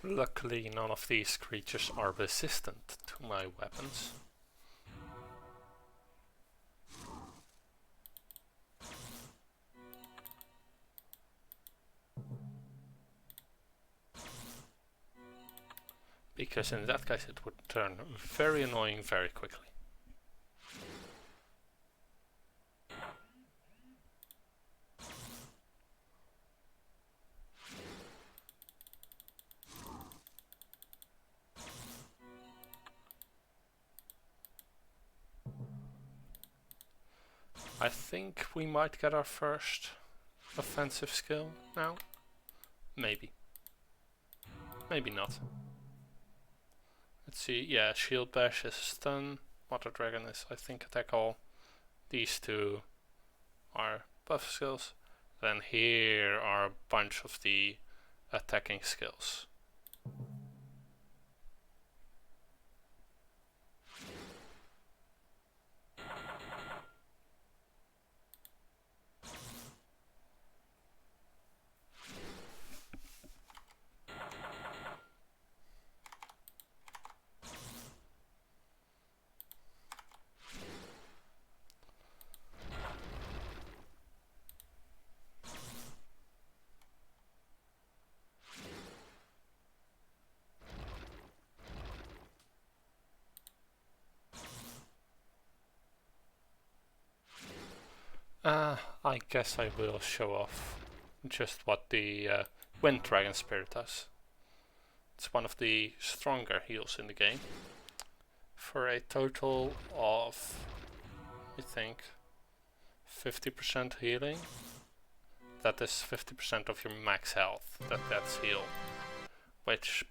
Luckily, none of these creatures are resistant to my weapons. Because in that case it would turn very annoying very quickly. I think we might get our first offensive skill now. Maybe. Maybe not. Let's see, yeah, Shield Bash is stun, Water Dragon is, I think, attack all. These two are buff skills. Then here are a bunch of the attacking skills. I guess I will show off just what the Wind Dragon Spirit does. It's one of the stronger heals in the game. For a total of, I think, 50% healing. That is 50% of your max health that gets healed. Which,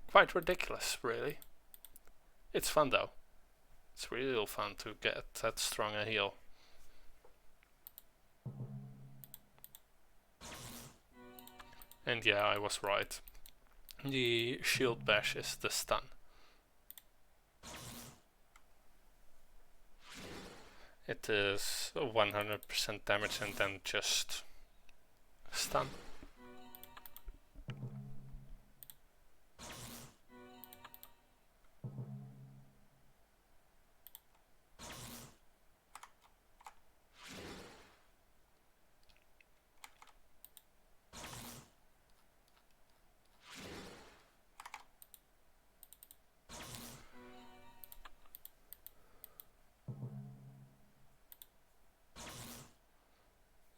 quite ridiculous, really. It's fun though. It's really fun to get that strong a heal. And yeah, I was right. The shield bash is the stun. It is 100% damage and then just stun.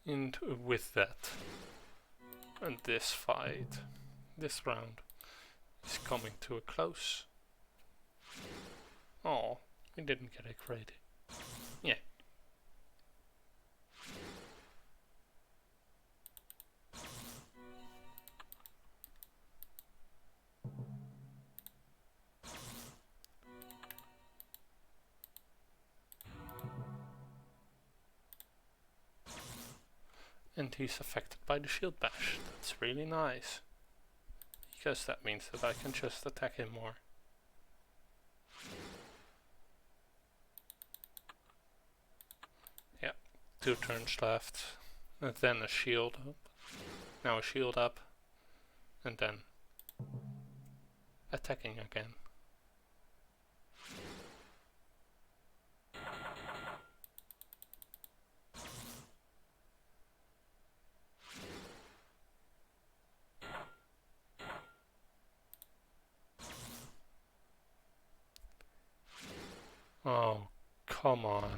And with that, and this fight, this round, is coming to a close. Oh, we didn't get a crit. Yeah. And he's affected by the shield bash. That's really nice. Because that means that I can just attack him more. Yeah, 2 turns left. And then a shield up. Now a shield up. And then attacking again. Oh, come on.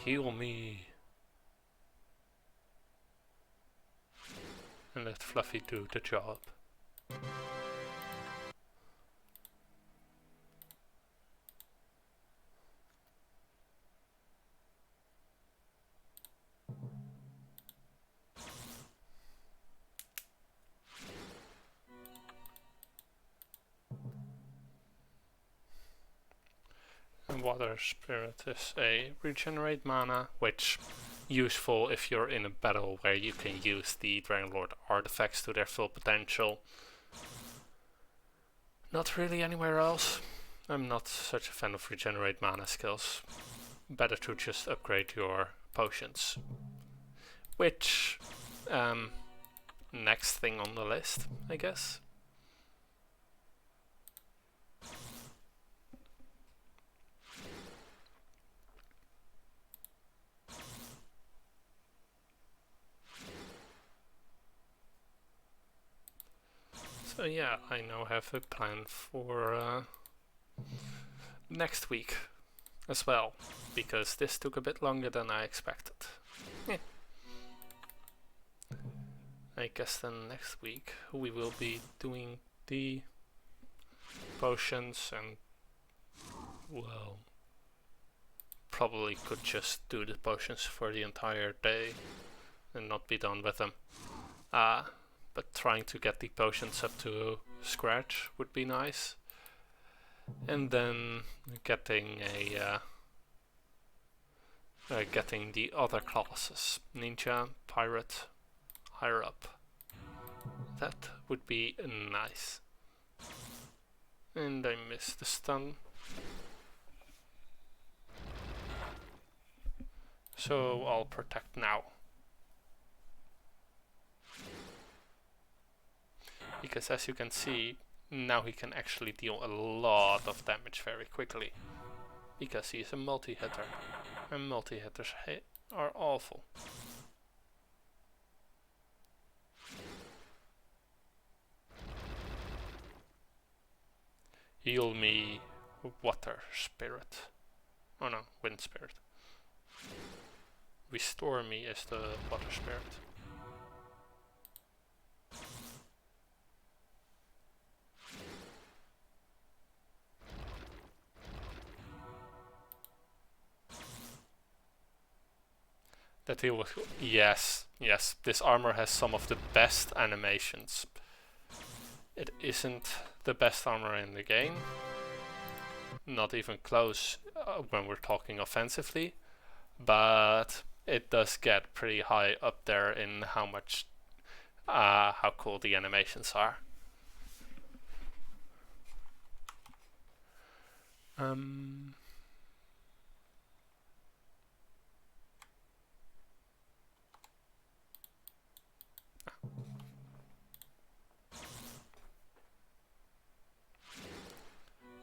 Heal me. And let Fluffy do the job. And Water Spirit is a regenerate mana, which useful if you're in a battle where you can use the Dragonlord artifacts to their full potential. Not really anywhere else. I'm not such a fan of regenerate mana skills. Better to just upgrade your potions. Which, next thing on the list, I guess. So yeah, I now have a plan for next week as well, because this took a bit longer than I expected. Yeah. I guess then next week we will be doing the potions and, well, probably could just do the potions for the entire day and not be done with them. But trying to get the potions up to scratch would be nice. And then getting a getting the other classes. Ninja, pirate, higher up. That would be nice. And I missed the stun. So I'll protect now. Because as you can see, now he can actually deal a lot of damage very quickly. Because he's a multi-hitter. And multi-hitters are awful. Heal me, water spirit. Oh no, wind spirit. Restore me as the water spirit. That heal was... Yes, yes, this armor has some of the best animations. It isn't the best armor in the game. Not even close when we're talking offensively. But it does get pretty high up there in how much... how cool the animations are.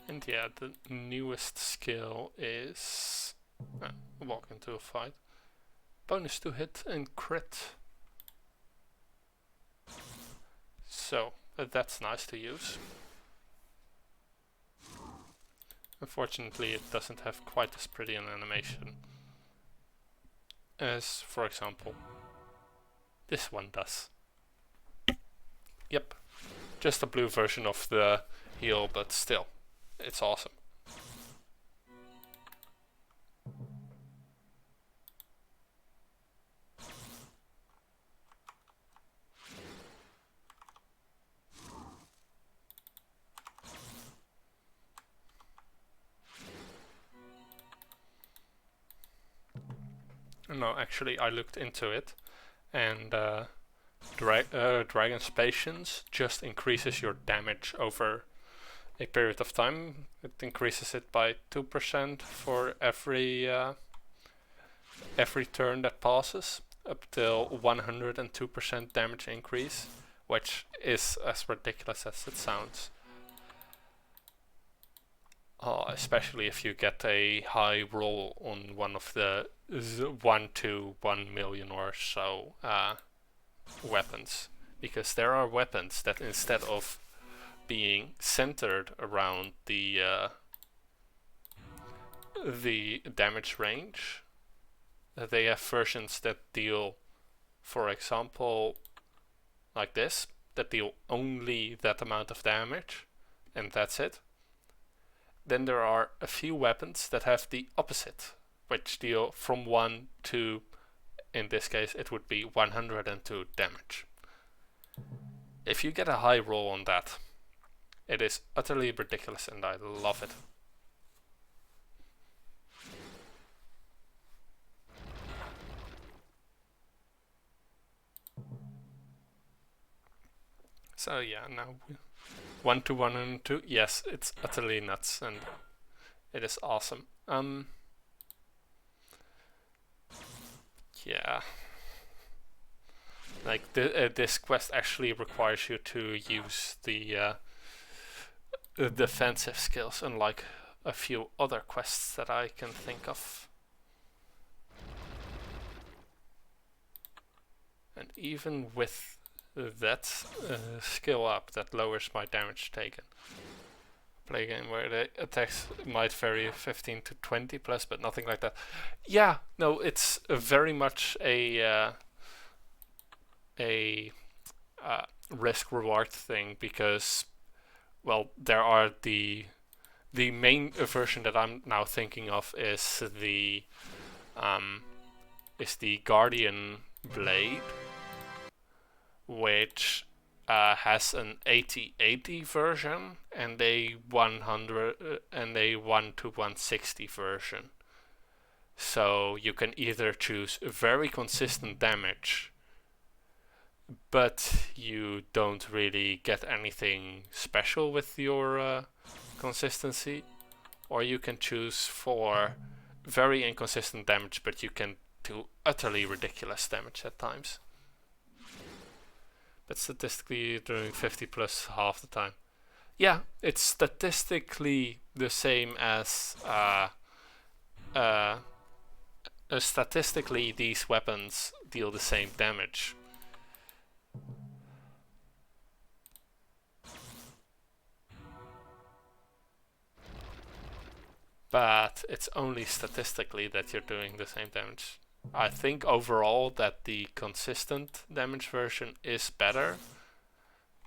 And yeah, the newest skill is walk into a fight. Bonus to hit and crit. So that's nice to use. Unfortunately, it doesn't have quite as pretty an animation as, for example, this one does. Yep, just a blue version of the heal, but still. It's awesome. No, actually I looked into it, and Dragon's Patience just increases your damage over a period of time. It increases it by 2% for every turn that passes, up till 102% damage increase, which is as ridiculous as it sounds. Especially if you get a high roll on one of the 1 to 1 million or so weapons, because there are weapons that instead of being centered around the damage range, they have versions that deal, for example, like this, that deal only that amount of damage, and that's it. Then there are a few weapons that have the opposite, which deal from 1 to, in this case, it would be 102 damage. If you get a high roll on that, it is utterly ridiculous and I love it. So yeah, now 1 to 102, yes, it's utterly nuts and it is awesome. Yeah. Like this quest actually requires you to use the defensive skills, unlike a few other quests that I can think of. And even with that skill up, that lowers my damage taken. Play a game where the attacks might vary 15 to 20 plus, but nothing like that. Yeah, no, it's very much a risk-reward thing, because, well, there are the main version that I'm now thinking of is the Guardian Blade, which has an 80/80 version and a 100 and a 1 to 160 version. So you can either choose very consistent damage, but you don't really get anything special with your consistency, or you can choose for very inconsistent damage, but you can do utterly ridiculous damage at times. But statistically you're doing 50 plus half the time. Yeah, it's statistically the same as statistically these weapons deal the same damage. But it's only statistically that you're doing the same damage. I think overall that the consistent damage version is better,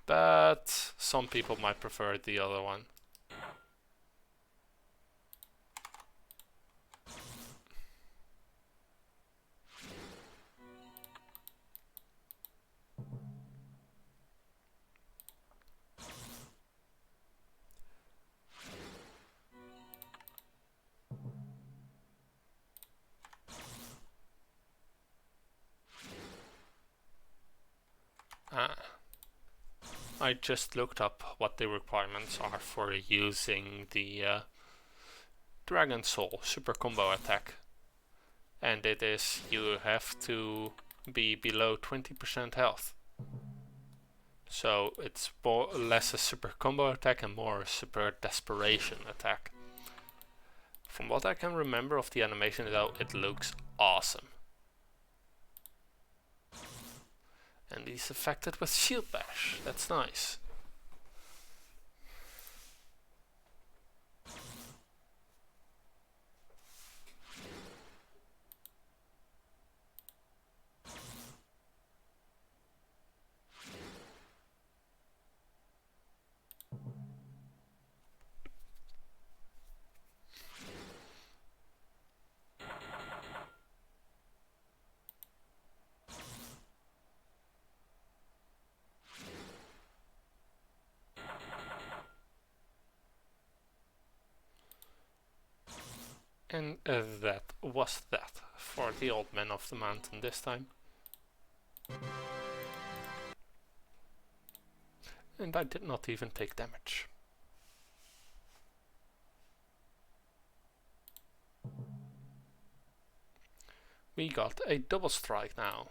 but some people might prefer the other one. I just looked up what the requirements are for using the Dragon Soul super combo attack, and it is you have to be below 20% health. So it's less a super combo attack and more a super desperation attack. From what I can remember of the animation though, it looks awesome. And he's affected with Shield Bash, that's nice. And that was that for the Old Man of the Mountain this time. And I did not even take damage. We got a double strike now.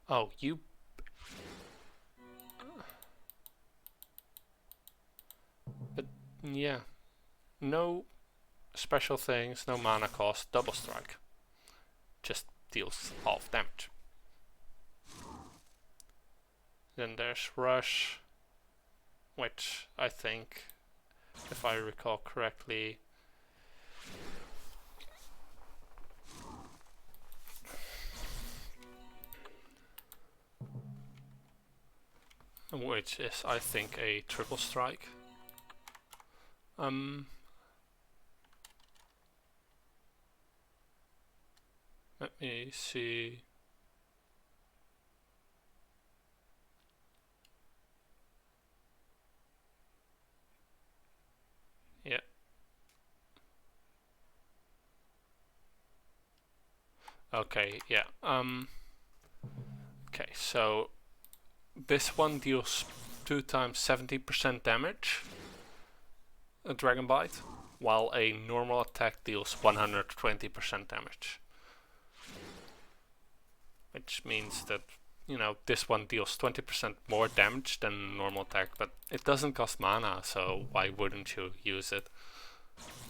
Oh, you... But, yeah. No special things, no mana cost, double strike. Just deals half damage. Then there's Rush, which I think, if I recall correctly, which is I think a triple strike. Let me see. Yeah. Okay, yeah. Okay, so this one deals 2 times 70% damage, a Dragon Bite, while a normal attack deals 120% damage. Which means that, you know, this one deals 20% more damage than normal attack, but it doesn't cost mana, so why wouldn't you use it?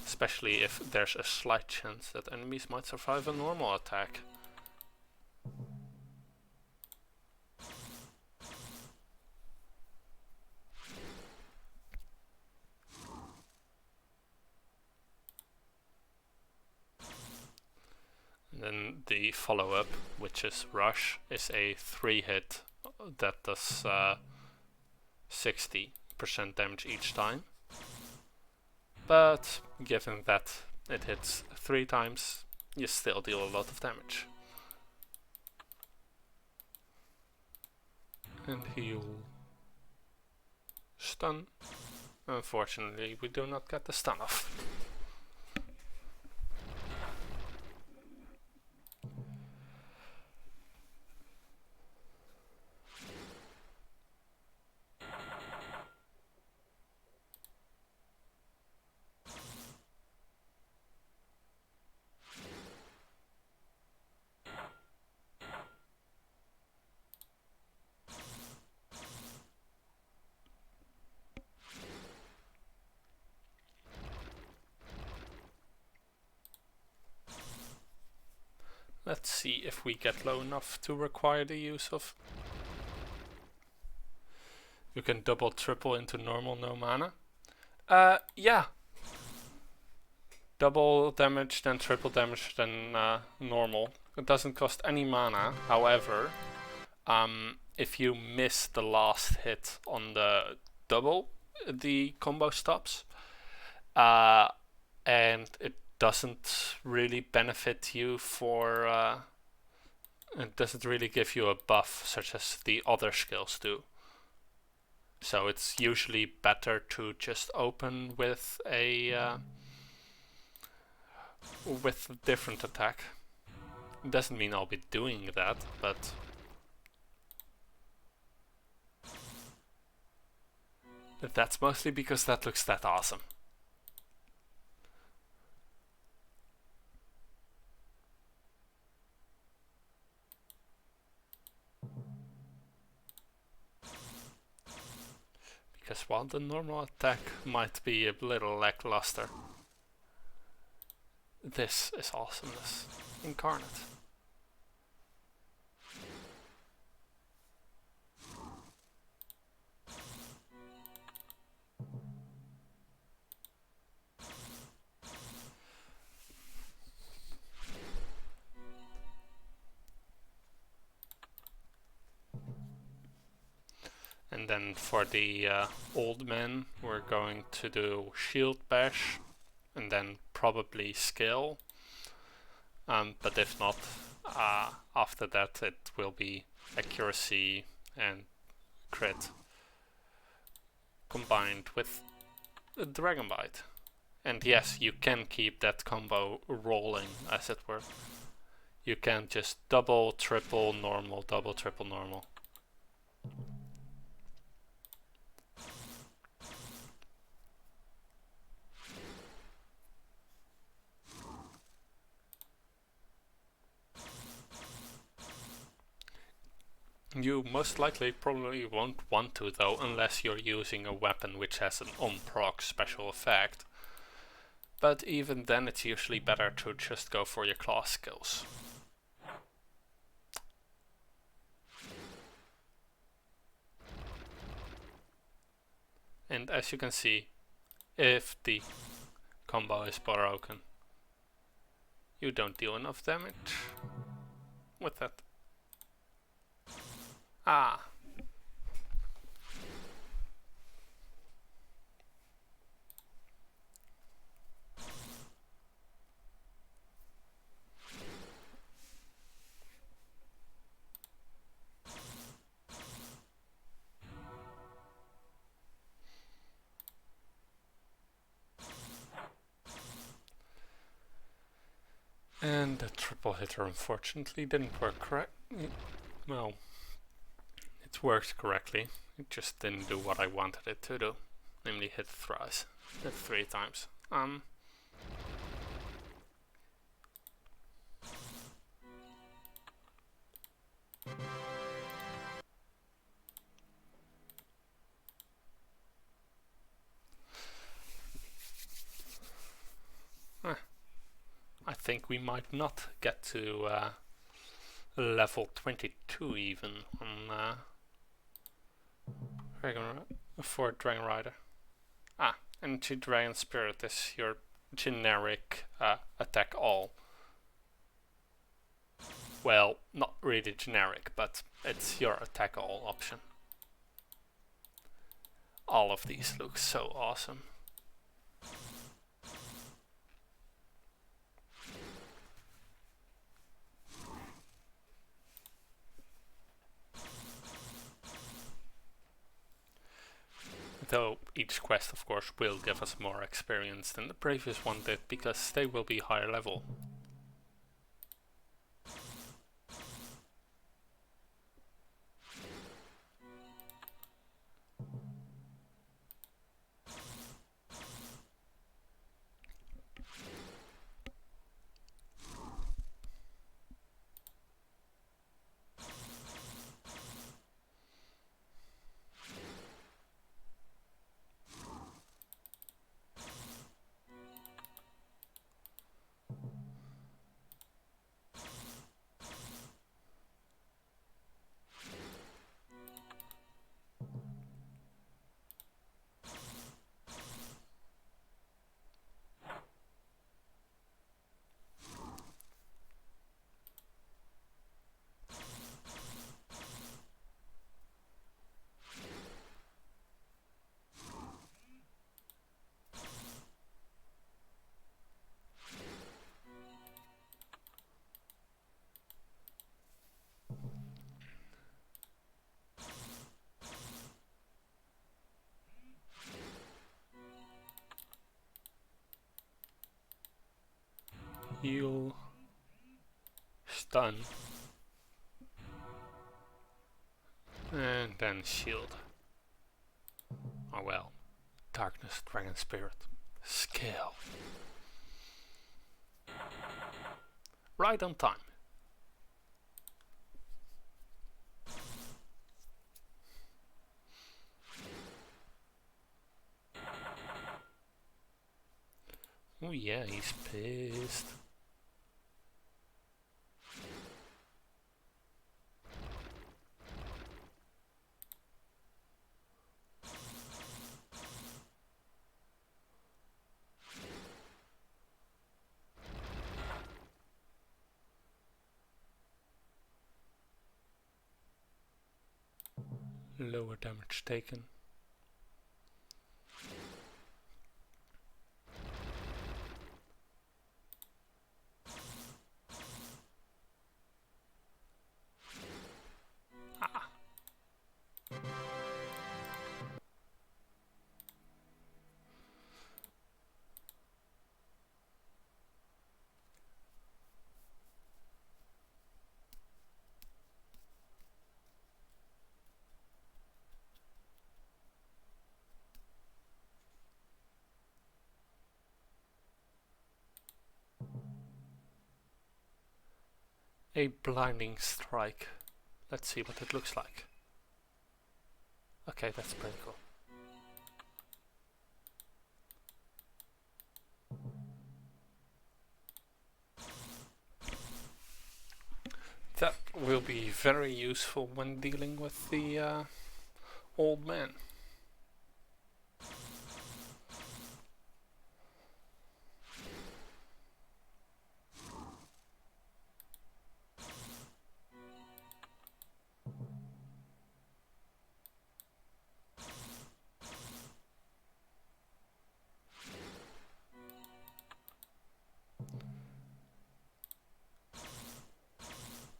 Especially if there's a slight chance that enemies might survive a normal attack. And then the follow-up, which is Rush, is a 3-hit that does 60% damage each time. But given that it hits 3 times, you still deal a lot of damage. And he'll stun. Unfortunately, we do not get the stun off. Let's see if we get low enough to require the use of... You can double triple into normal, no mana. Yeah. Double damage, then triple damage, then normal. It doesn't cost any mana, however, if you miss the last hit on the double, the combo stops. And it doesn't really benefit you for... it doesn't really give you a buff such as the other skills do. So it's usually better to just open with a different attack. It doesn't mean I'll be doing that, but that's mostly because that looks that awesome. Because while the normal attack might be a little lackluster, this is awesomeness incarnate. And then for the old men, we're going to do shield bash and then probably skill. But if not, after that it will be accuracy and crit combined with Dragon Bite. And yes, you can keep that combo rolling, as it were. You can just double, triple, normal, double, triple, normal. You most likely probably won't want to though, unless you're using a weapon which has an on-proc special effect. But even then it's usually better to just go for your class skills. And as you can see, if the combo is broken, you don't deal enough damage with that. Ah. And the triple hitter unfortunately didn't work correct. Well, it worked correctly. It just didn't do what I wanted it to do, namely hit thrice, hit 3 times. I think we might not get to level 22 even on for Dragon Rider. And Dragon Spirit is your generic attack all. Well, not really generic, but it's your attack all option. All of these look so awesome. Though each quest of course will give us more experience than the previous one did, because they will be higher level. Heal. Stun. And then shield. Oh well. Darkness, Dragon Spirit. Scale. Right on time. Oh yeah, he's pissed. Lower damage taken. Ah. A blinding strike. Let's see what it looks like. Okay, that's pretty cool. That will be very useful when dealing with the old man.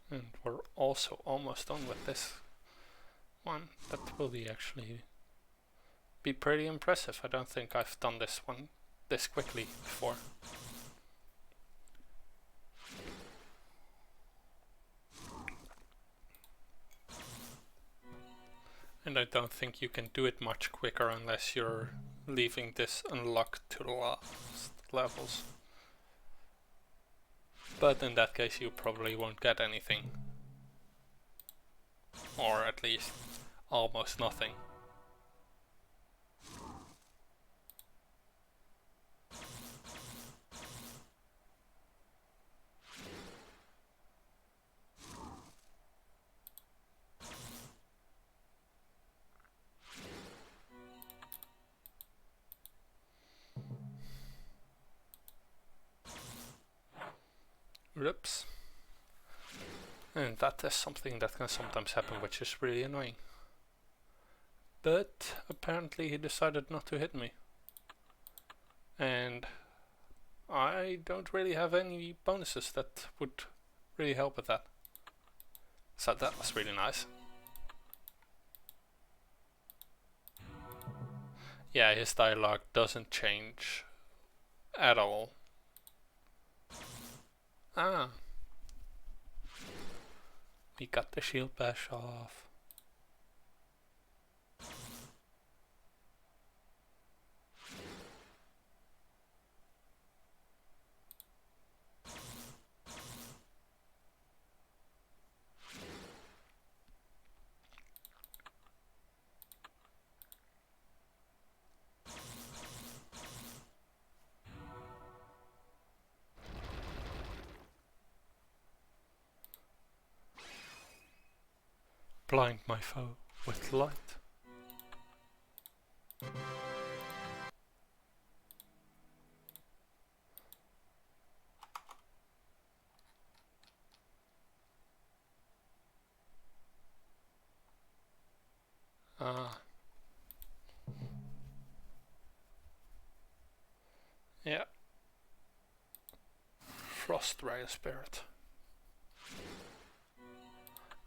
And we're also almost done with this one. That will be actually be pretty impressive. I don't think I've done this one this quickly before. And I don't think you can do it much quicker unless you're leaving this unlocked to the last levels. But in that case you probably won't get anything. Or at least almost nothing. Oops. And that is something that can sometimes happen, which is really annoying. But apparently he decided not to hit me. And I don't really have any bonuses that would really help with that. So that was really nice. Yeah, his dialogue doesn't change at all. Ah. We got the shield bash off. Blind my foe with light. Ah. Yeah. Frost Dragon Spirit.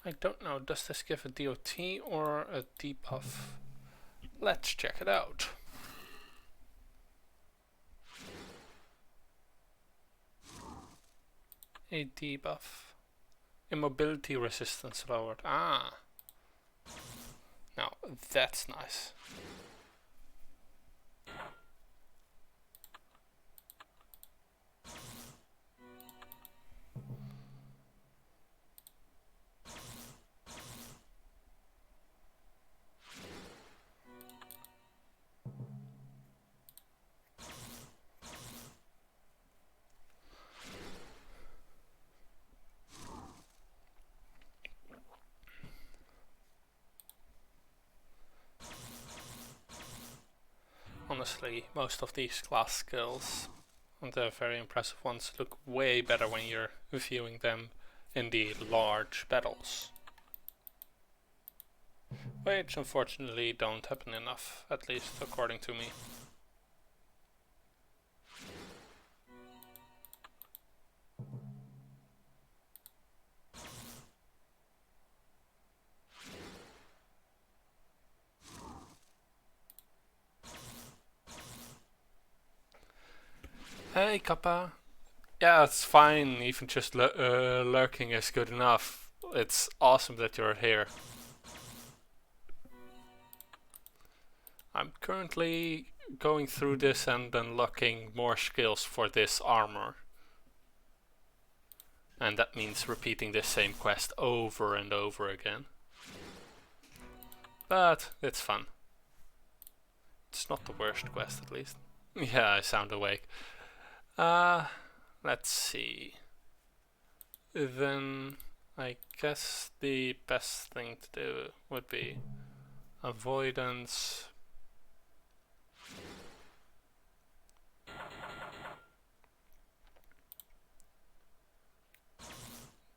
I don't know, does this give a DOT or a debuff? Let's check it out. A debuff. Immobility resistance lowered. Ah. Now that's nice. Honestly, most of these class skills, and the very impressive ones, look way better when you're viewing them in the large battles. Which unfortunately don't happen enough, at least according to me. Hey Kappa! Yeah, it's fine, even just lurking is good enough. It's awesome that you're here. I'm currently going through this and unlocking more skills for this armor. And that means repeating the same quest over and over again. But it's fun. It's not the worst quest, at least. Yeah, I sound awake. Let's see. Then I guess the best thing to do would be avoidance.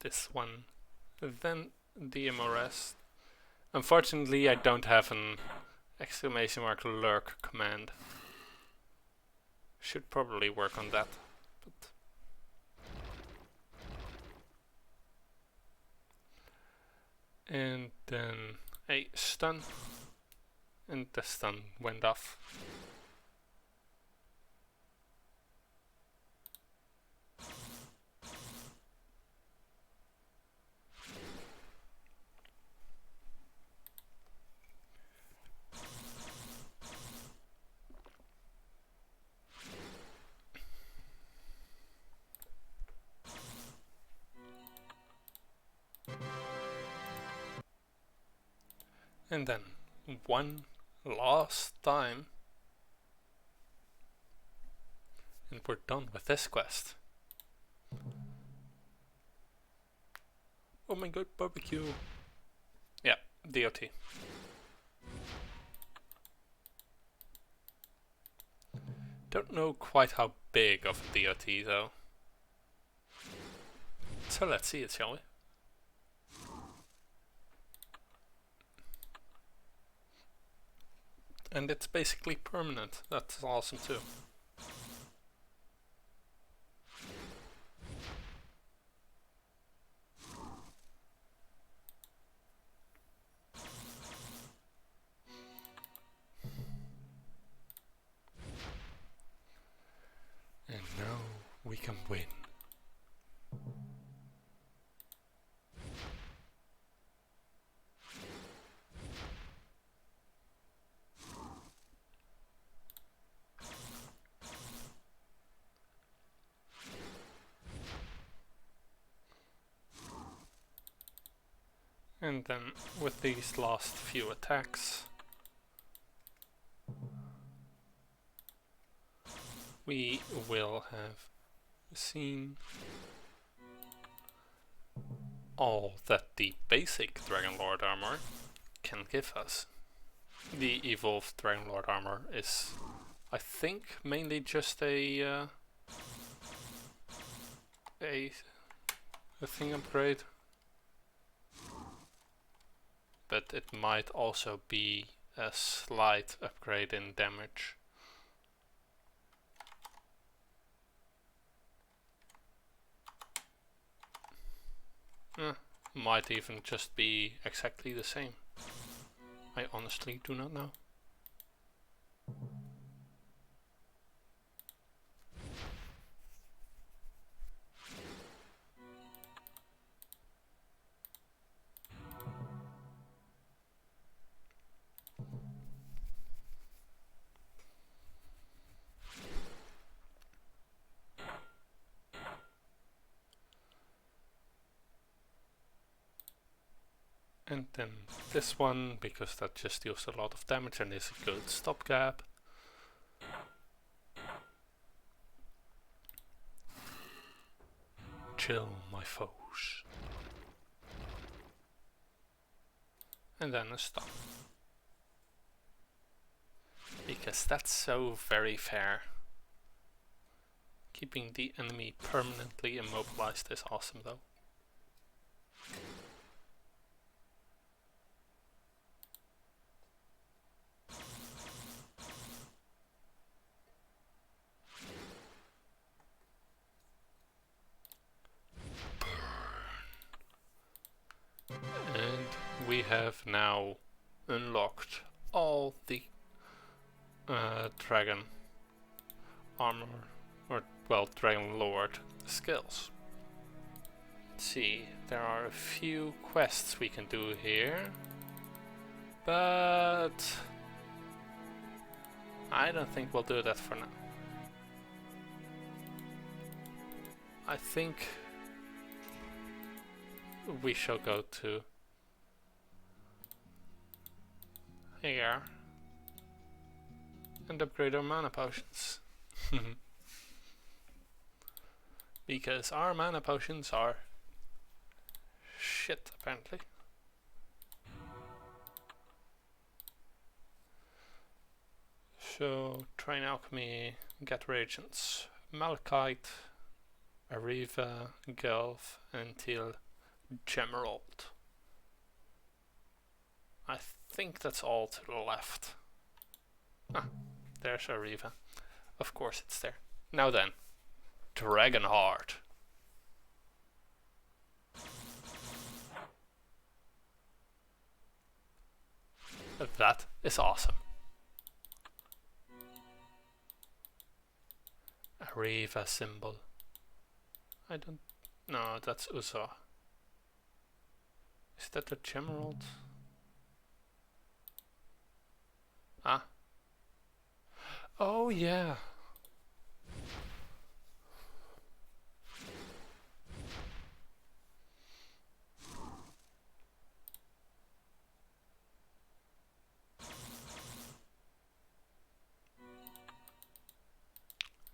This one. Then DMRS. Unfortunately, I don't have an exclamation mark lurk command. Should probably work on that. But and then a stun. And the stun went off. And then one last time. And we're done with this quest. Oh my god, barbecue. Yeah, DOT. Don't know quite how big of a DOT though. So let's see it, shall we? And it's basically permanent. That's awesome too. And now we can win. And then with these last few attacks, we will have seen all that the basic Dragonlord armor can give us. The evolved Dragonlord armor is, I think, mainly just a thing upgrade. But it might also be a slight upgrade in damage. Might even just be exactly the same. I honestly do not know. And then this one, because that just deals a lot of damage and is a good stopgap. Chill, my foes. And then a stun. Because that's so very fair. Keeping the enemy permanently immobilized is awesome though. And we have now unlocked all the dragon armor, or well, dragon lord skills. Let's see, there are a few quests we can do here, but I don't think we'll do that for now. I think we shall go to here and upgrade our mana potions. Because our mana potions are shit, apparently. So, train alchemy, get reagents, malachite, Ariva, Gelf, until Gemerald. I think that's all to the left. Ah, there's Ariva. Of course it's there. Now then, Dragonheart. That is awesome. Ariva symbol. I don't... No, that's Uzo. Is that the Gemerald? Ah. Oh yeah.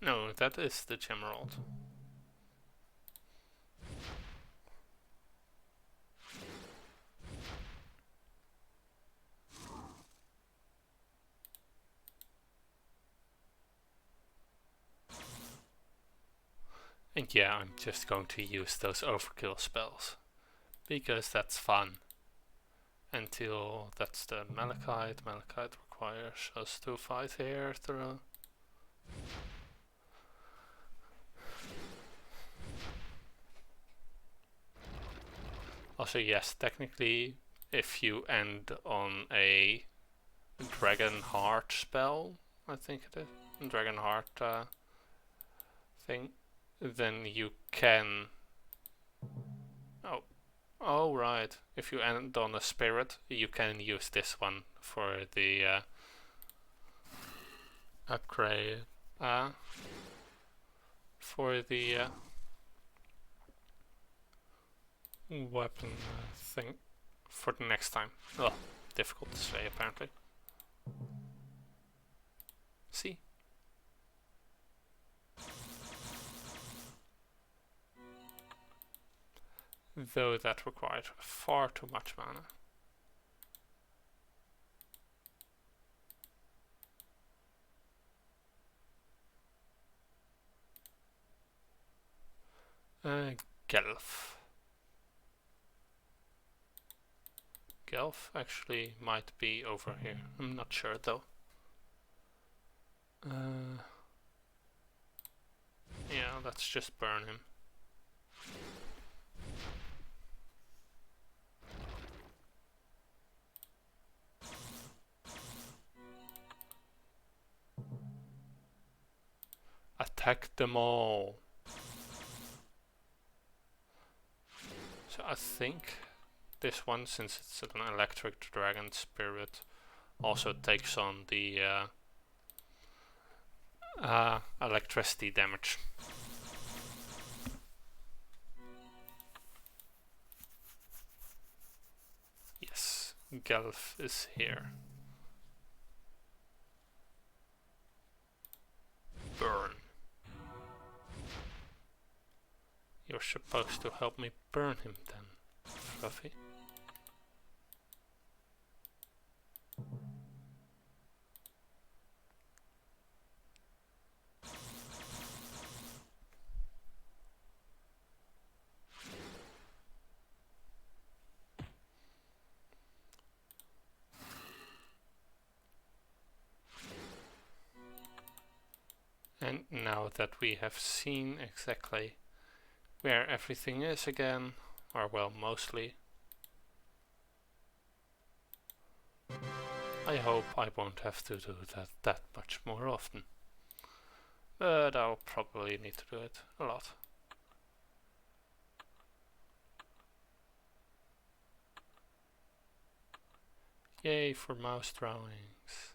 No, that is the Gemerald. And yeah, I'm just going to use those overkill spells, because that's fun. Until that's the Malachite. Malachite requires us to fight here through. Also yes, technically if you end on a Dragonheart spell, I think it is, Dragonheart thing, then you can... Oh right, if you end on a spirit, you can use this one for the upgrade, for the weapon thing for the next time. Oh, difficult to say apparently. See? Though that required far too much mana. Gelf. Gelf actually might be over here. I'm not sure though. Yeah, let's just burn him. Attack them all. So I think this one, since it's an electric dragon spirit, also takes on the electricity damage. Yes. Gelf is here. Burn. You're supposed to help me burn him then, Fluffy. And now that we have seen exactly where everything is again, or well, mostly, I hope I won't have to do that much more often. But I'll probably need to do it a lot. Yay for mouse drawings.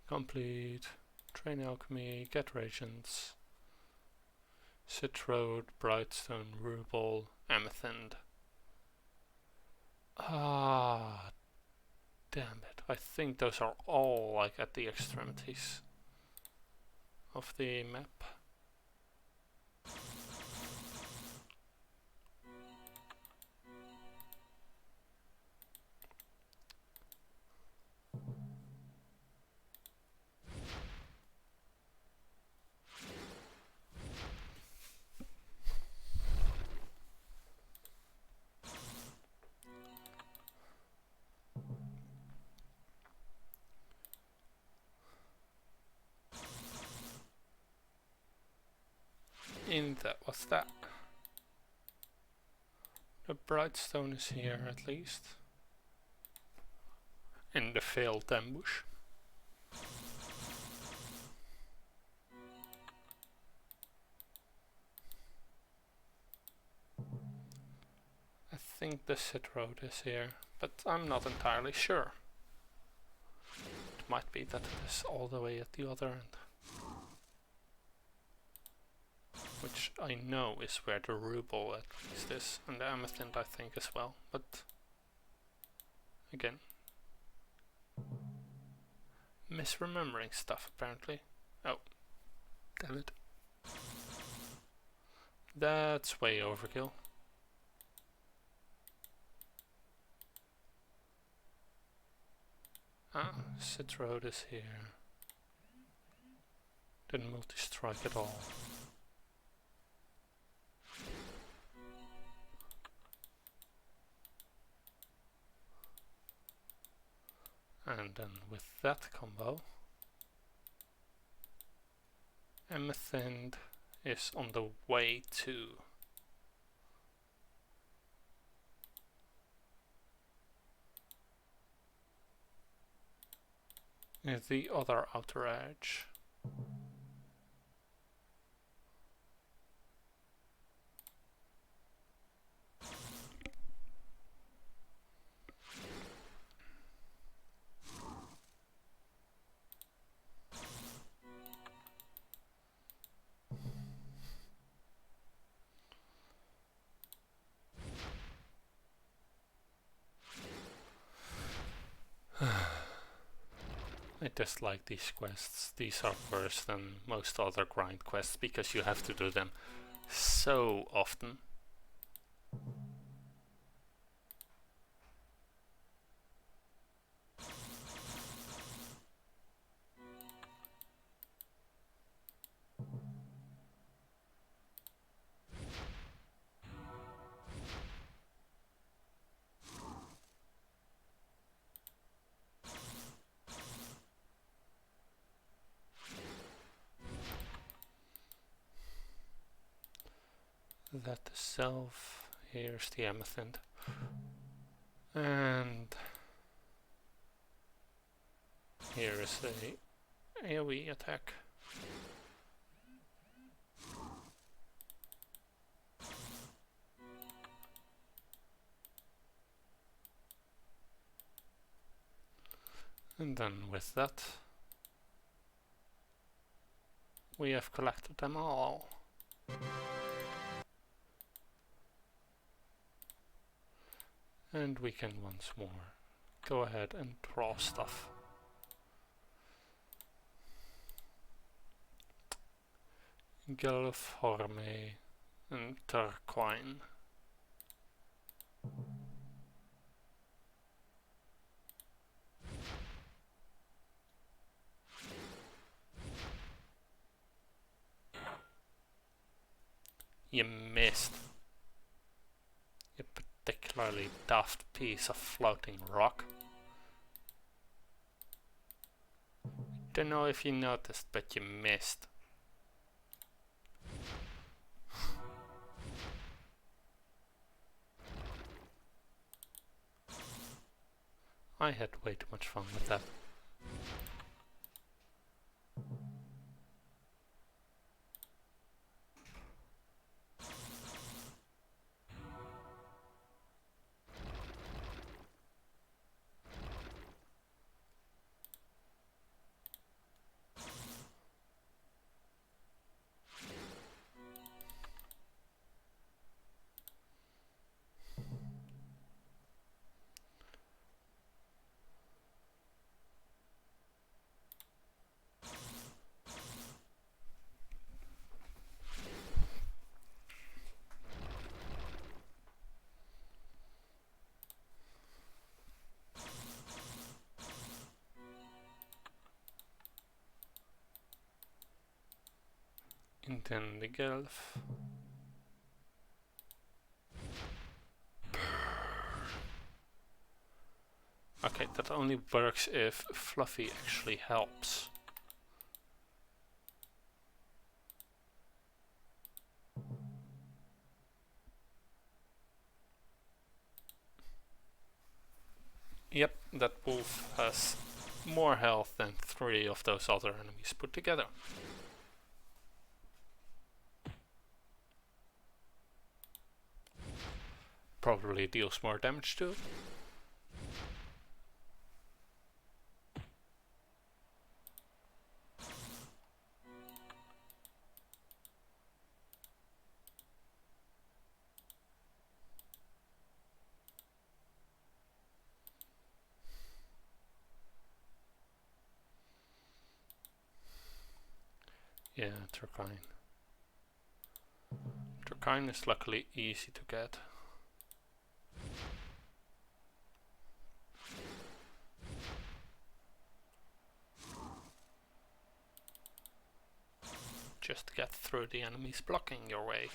Complete. Train alchemy, get reagents. Citrode, Brightstone, Ruble, Amethyst. Ah, damn it. I think those are all like at the extremities of the map. And that was that. The Brightstone is here at least. In the failed ambush. I think the Citrode is here, but I'm not entirely sure. It might be that it is all the way at the other end. Which I know is where the Ruble at least is, and the Amethyst I think as well, but again, misremembering stuff apparently. Oh, damn it. That's way overkill. Ah, Citrode is here. Didn't multi-strike at all. And then with that combo, Amethyst is on the way to the other outer edge. I dislike these quests. These are worse than most other grind quests because you have to do them so often. That is self. Here's the Amethyst. And here is a AoE attack. And then with that, we have collected them all. And we can once more go ahead and draw stuff. Galforme and Turquoise. You missed. You particularly daft piece of floating rock. Don't know if you noticed, but you missed. I had way too much fun with that. And then the Gelf. Okay, that only works if Fluffy actually helps. Yep, that wolf has more health than 3 of those other enemies put together. Probably deals more damage too. Yeah, Turquoise. Turquoise is luckily easy to get. Just get through the enemies blocking your way.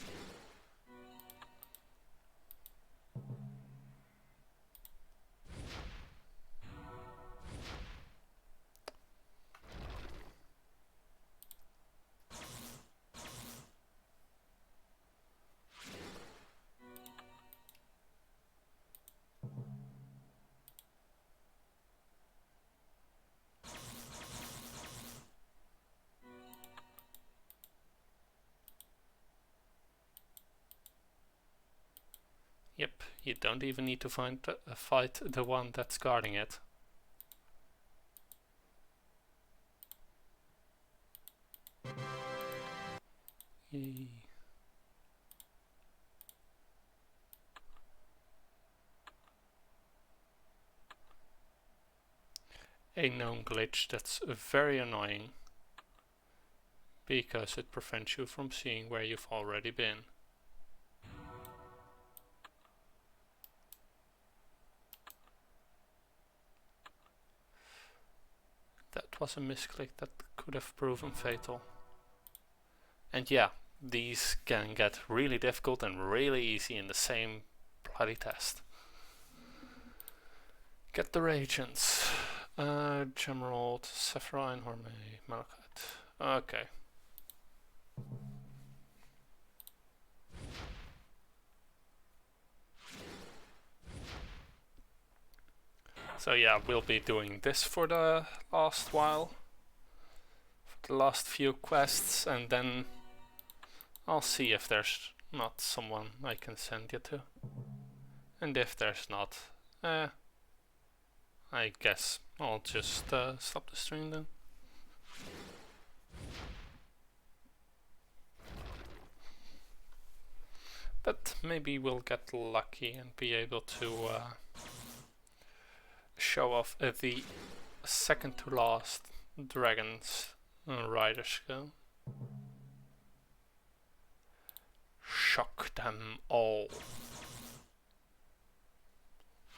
Yep, you don't even need to fight the one that's guarding it. Yay. A known glitch that's very annoying because it prevents you from seeing where you've already been. That was a misclick that could have proven fatal. And yeah, these can get really difficult and really easy in the same bloody test. Get the reagents. Gemerald, Sapphire, Horme, Malachite. Okay. So yeah, we'll be doing this for the last while. For the last few quests, and then I'll see if there's not someone I can send you to. And if there's not, I guess I'll just stop the stream then. But maybe we'll get lucky and be able to show off the second to last Dragon's rider skill. Shock them all.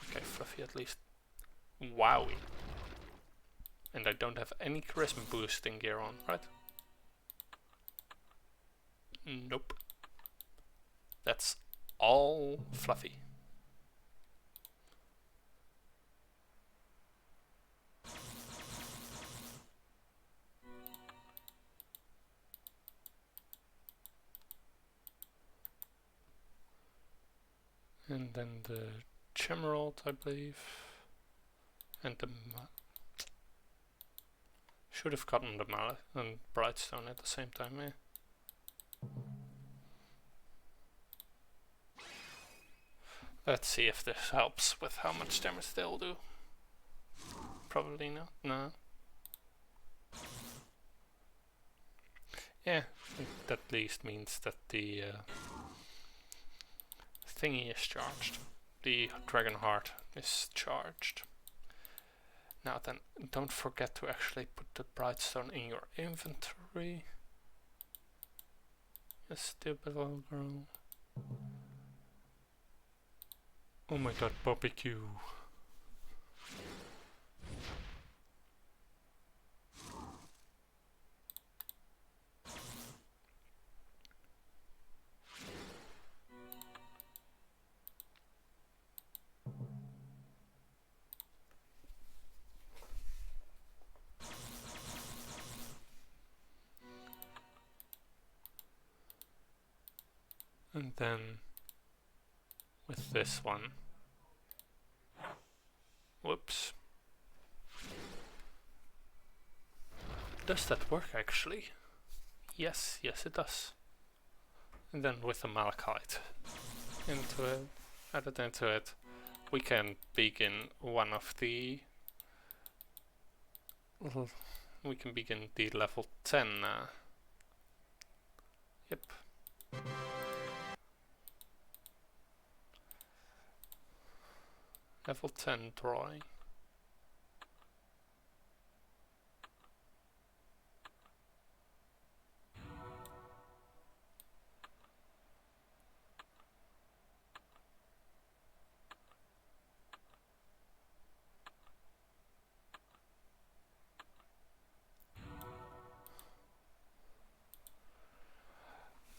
Okay, Fluffy at least. Wowie. And I don't have any charisma boosting gear on, right? Nope. That's all Fluffy. And then the Gemerald, I believe. And the should have gotten the Mallet and Brightstone at the same time, eh? Let's see if this helps with how much damage they'll do. Probably not. No. Yeah, that at least means that the thingy is charged. The Dragon Heart is charged. Now then, don't forget to actually put the Brightstone in your inventory. You stupid little girl. Oh my god, barbecue. And then with this one, whoops. Does that work actually? Yes, yes it does. And then with the Malachite into it, added into it, we can begin one of the we can begin the level 10 yep. Level 10 drawing.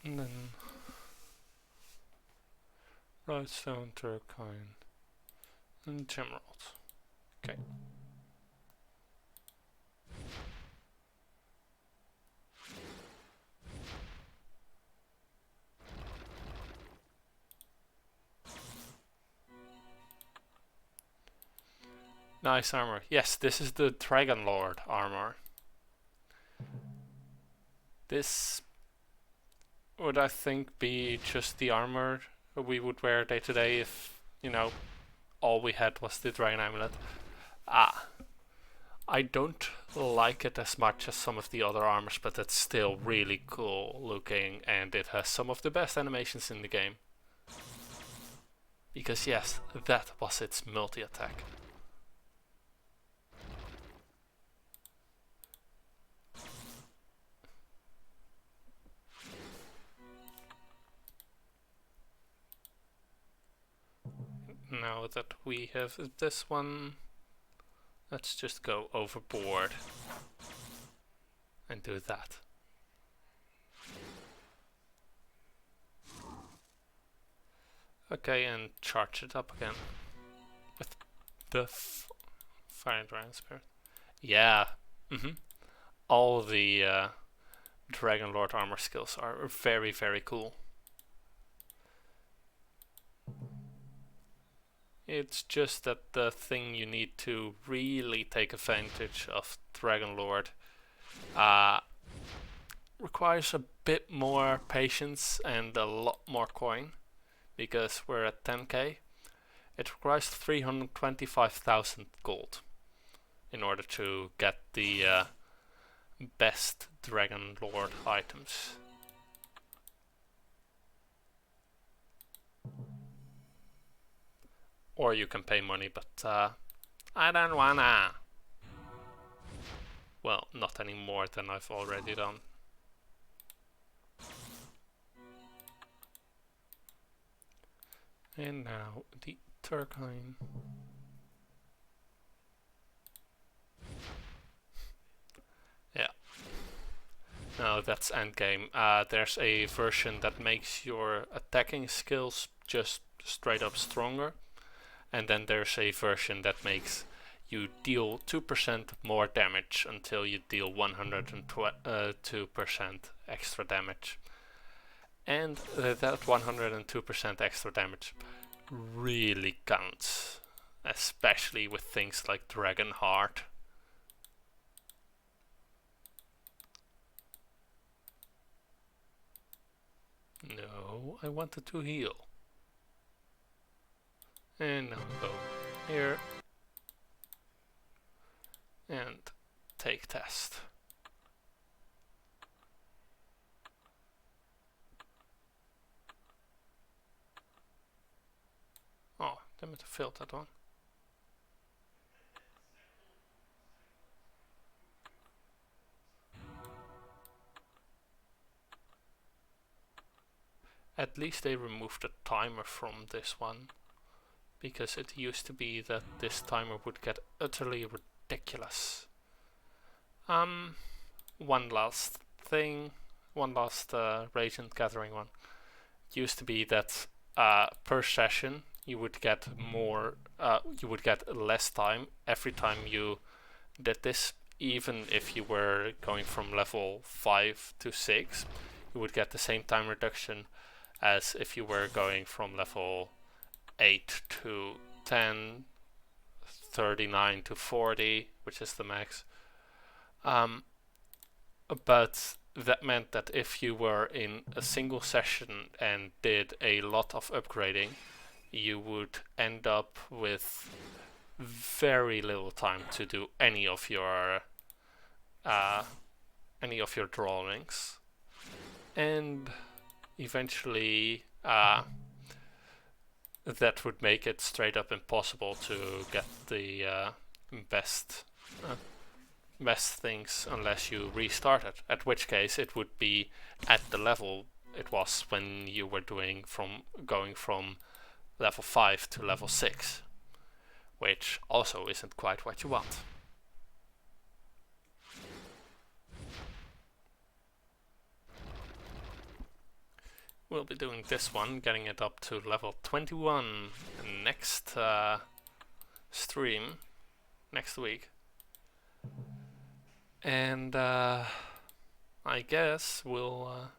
And then Brightstone, Turquoise, and Gemerald. Okay. Nice armor. Yes, this is the Dragon Lord armor. This would, I think, be just the armor we would wear day to day if, you know, all we had was the Dragon Amulet. I don't like it as much as some of the other armors, but it's still really cool looking, and it has some of the best animations in the game. Because yes, that was its multi-attack. Now that we have this one, let's just go overboard and do that. Okay, and charge it up again with the Fire Dragon Spirit. Yeah, all the Dragon Lord armor skills are very, very cool. It's just that the thing you need to really take advantage of Dragon Lord requires a bit more patience and a lot more coin, because we're at 10k. It requires 325,000 gold in order to get the best Dragon Lord items. Or you can pay money, but I don't wanna. Well, not any more than I've already done. And now the Turkine. Yeah. No, that's endgame. There's a version that makes your attacking skills just straight up stronger. And then there's a version that makes you deal 2% more damage until you deal 102% extra damage. And that 102% extra damage really counts, especially with things like Dragonheart. No, I wanted to heal. And now go here and take test. Oh, damn it, I failed that one. At least they removed the timer from this one, because it used to be that this timer would get utterly ridiculous. One last thing, one last Radiant Gathering one. It used to be that per session you would get less time every time you did this. Even if you were going from level 5 to 6, you would get the same time reduction as if you were going from level 8 to 10, 39 to 40, which is the max. But that meant that if you were in a single session and did a lot of upgrading, you would end up with very little time to do any of your drawings, and eventually that would make it straight up impossible to get the best things unless you restart it, at which case it would be at the level it was when you were going from level 5 to level 6, which also isn't quite what you want. We'll be doing this one, getting it up to level 21 next stream, next week. And I guess we'll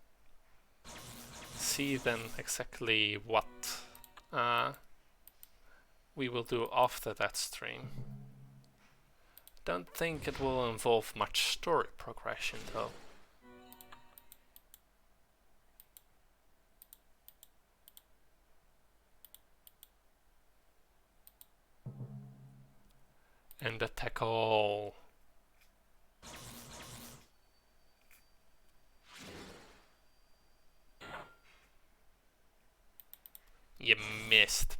see then exactly what we will do after that stream. Don't think it will involve much story progression though. And the tackle. You missed.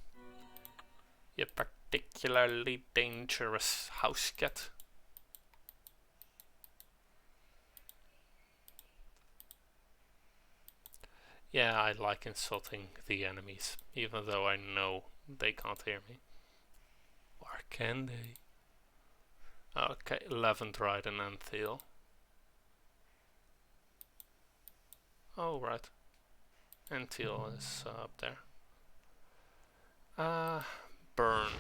You particularly dangerous house cat. Yeah, I like insulting the enemies, even though I know they can't hear me. Or can they? Okay, Levant and Anthiel. Oh, right. Anthiel is up there. Burn.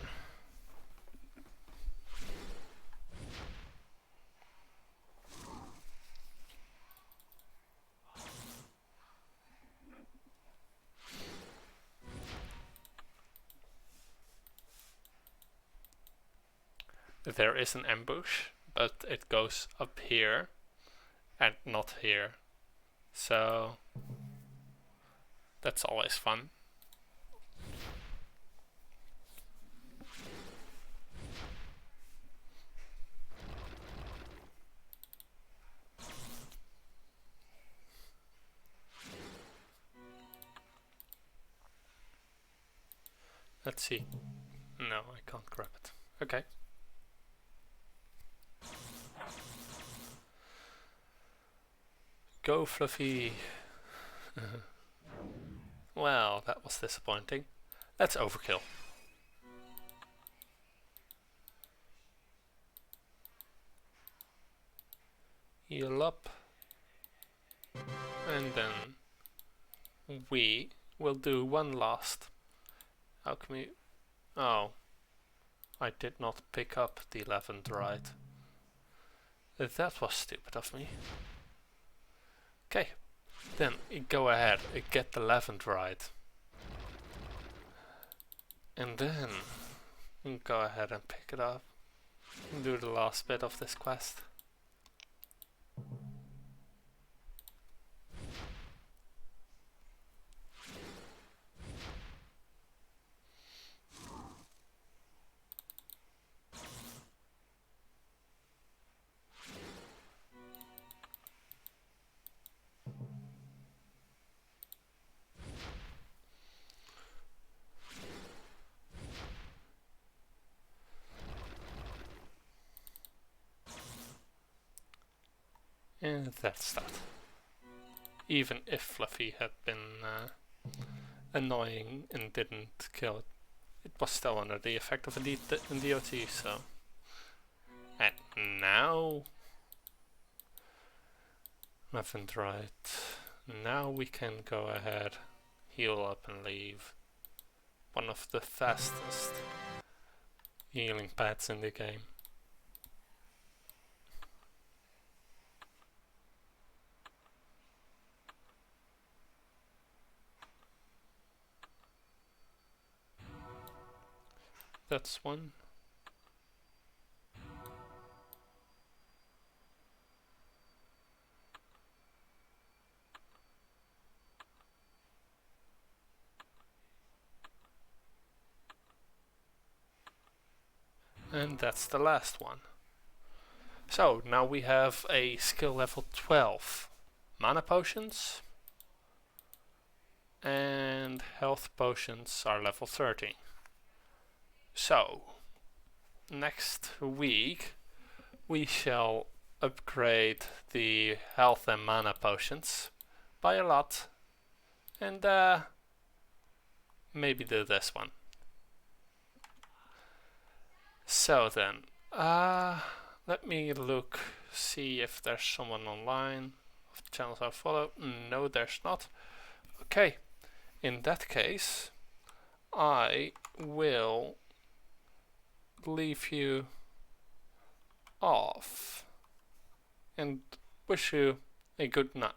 There is an ambush, but it goes up here and not here. So that's always fun. Let's see. No, I can't grab it. Okay. Go, Fluffy. Well, that was disappointing. That's overkill. Heal up. And then we will do one last. How can we... Oh. I did not pick up the 11th right. That was stupid of me. Okay. Then go ahead and get the 11th right. And then go ahead and pick it up. And do the last bit of this quest. And that's that. Even if Fluffy had been annoying and didn't kill it, it was still under the effect of a DOT, so... And now... 11th right. Now we can go ahead, heal up and leave. One of the fastest healing pads in the game. That's one. And that's the last one. So now we have a skill level 12 mana potions, and health potions are level 13. So next week we shall upgrade the health and mana potions by a lot, and maybe do this one. So then, let me look, see if there's someone online of the channels I follow. No, there's not. Okay, in that case, I will leave you off and wish you a good night.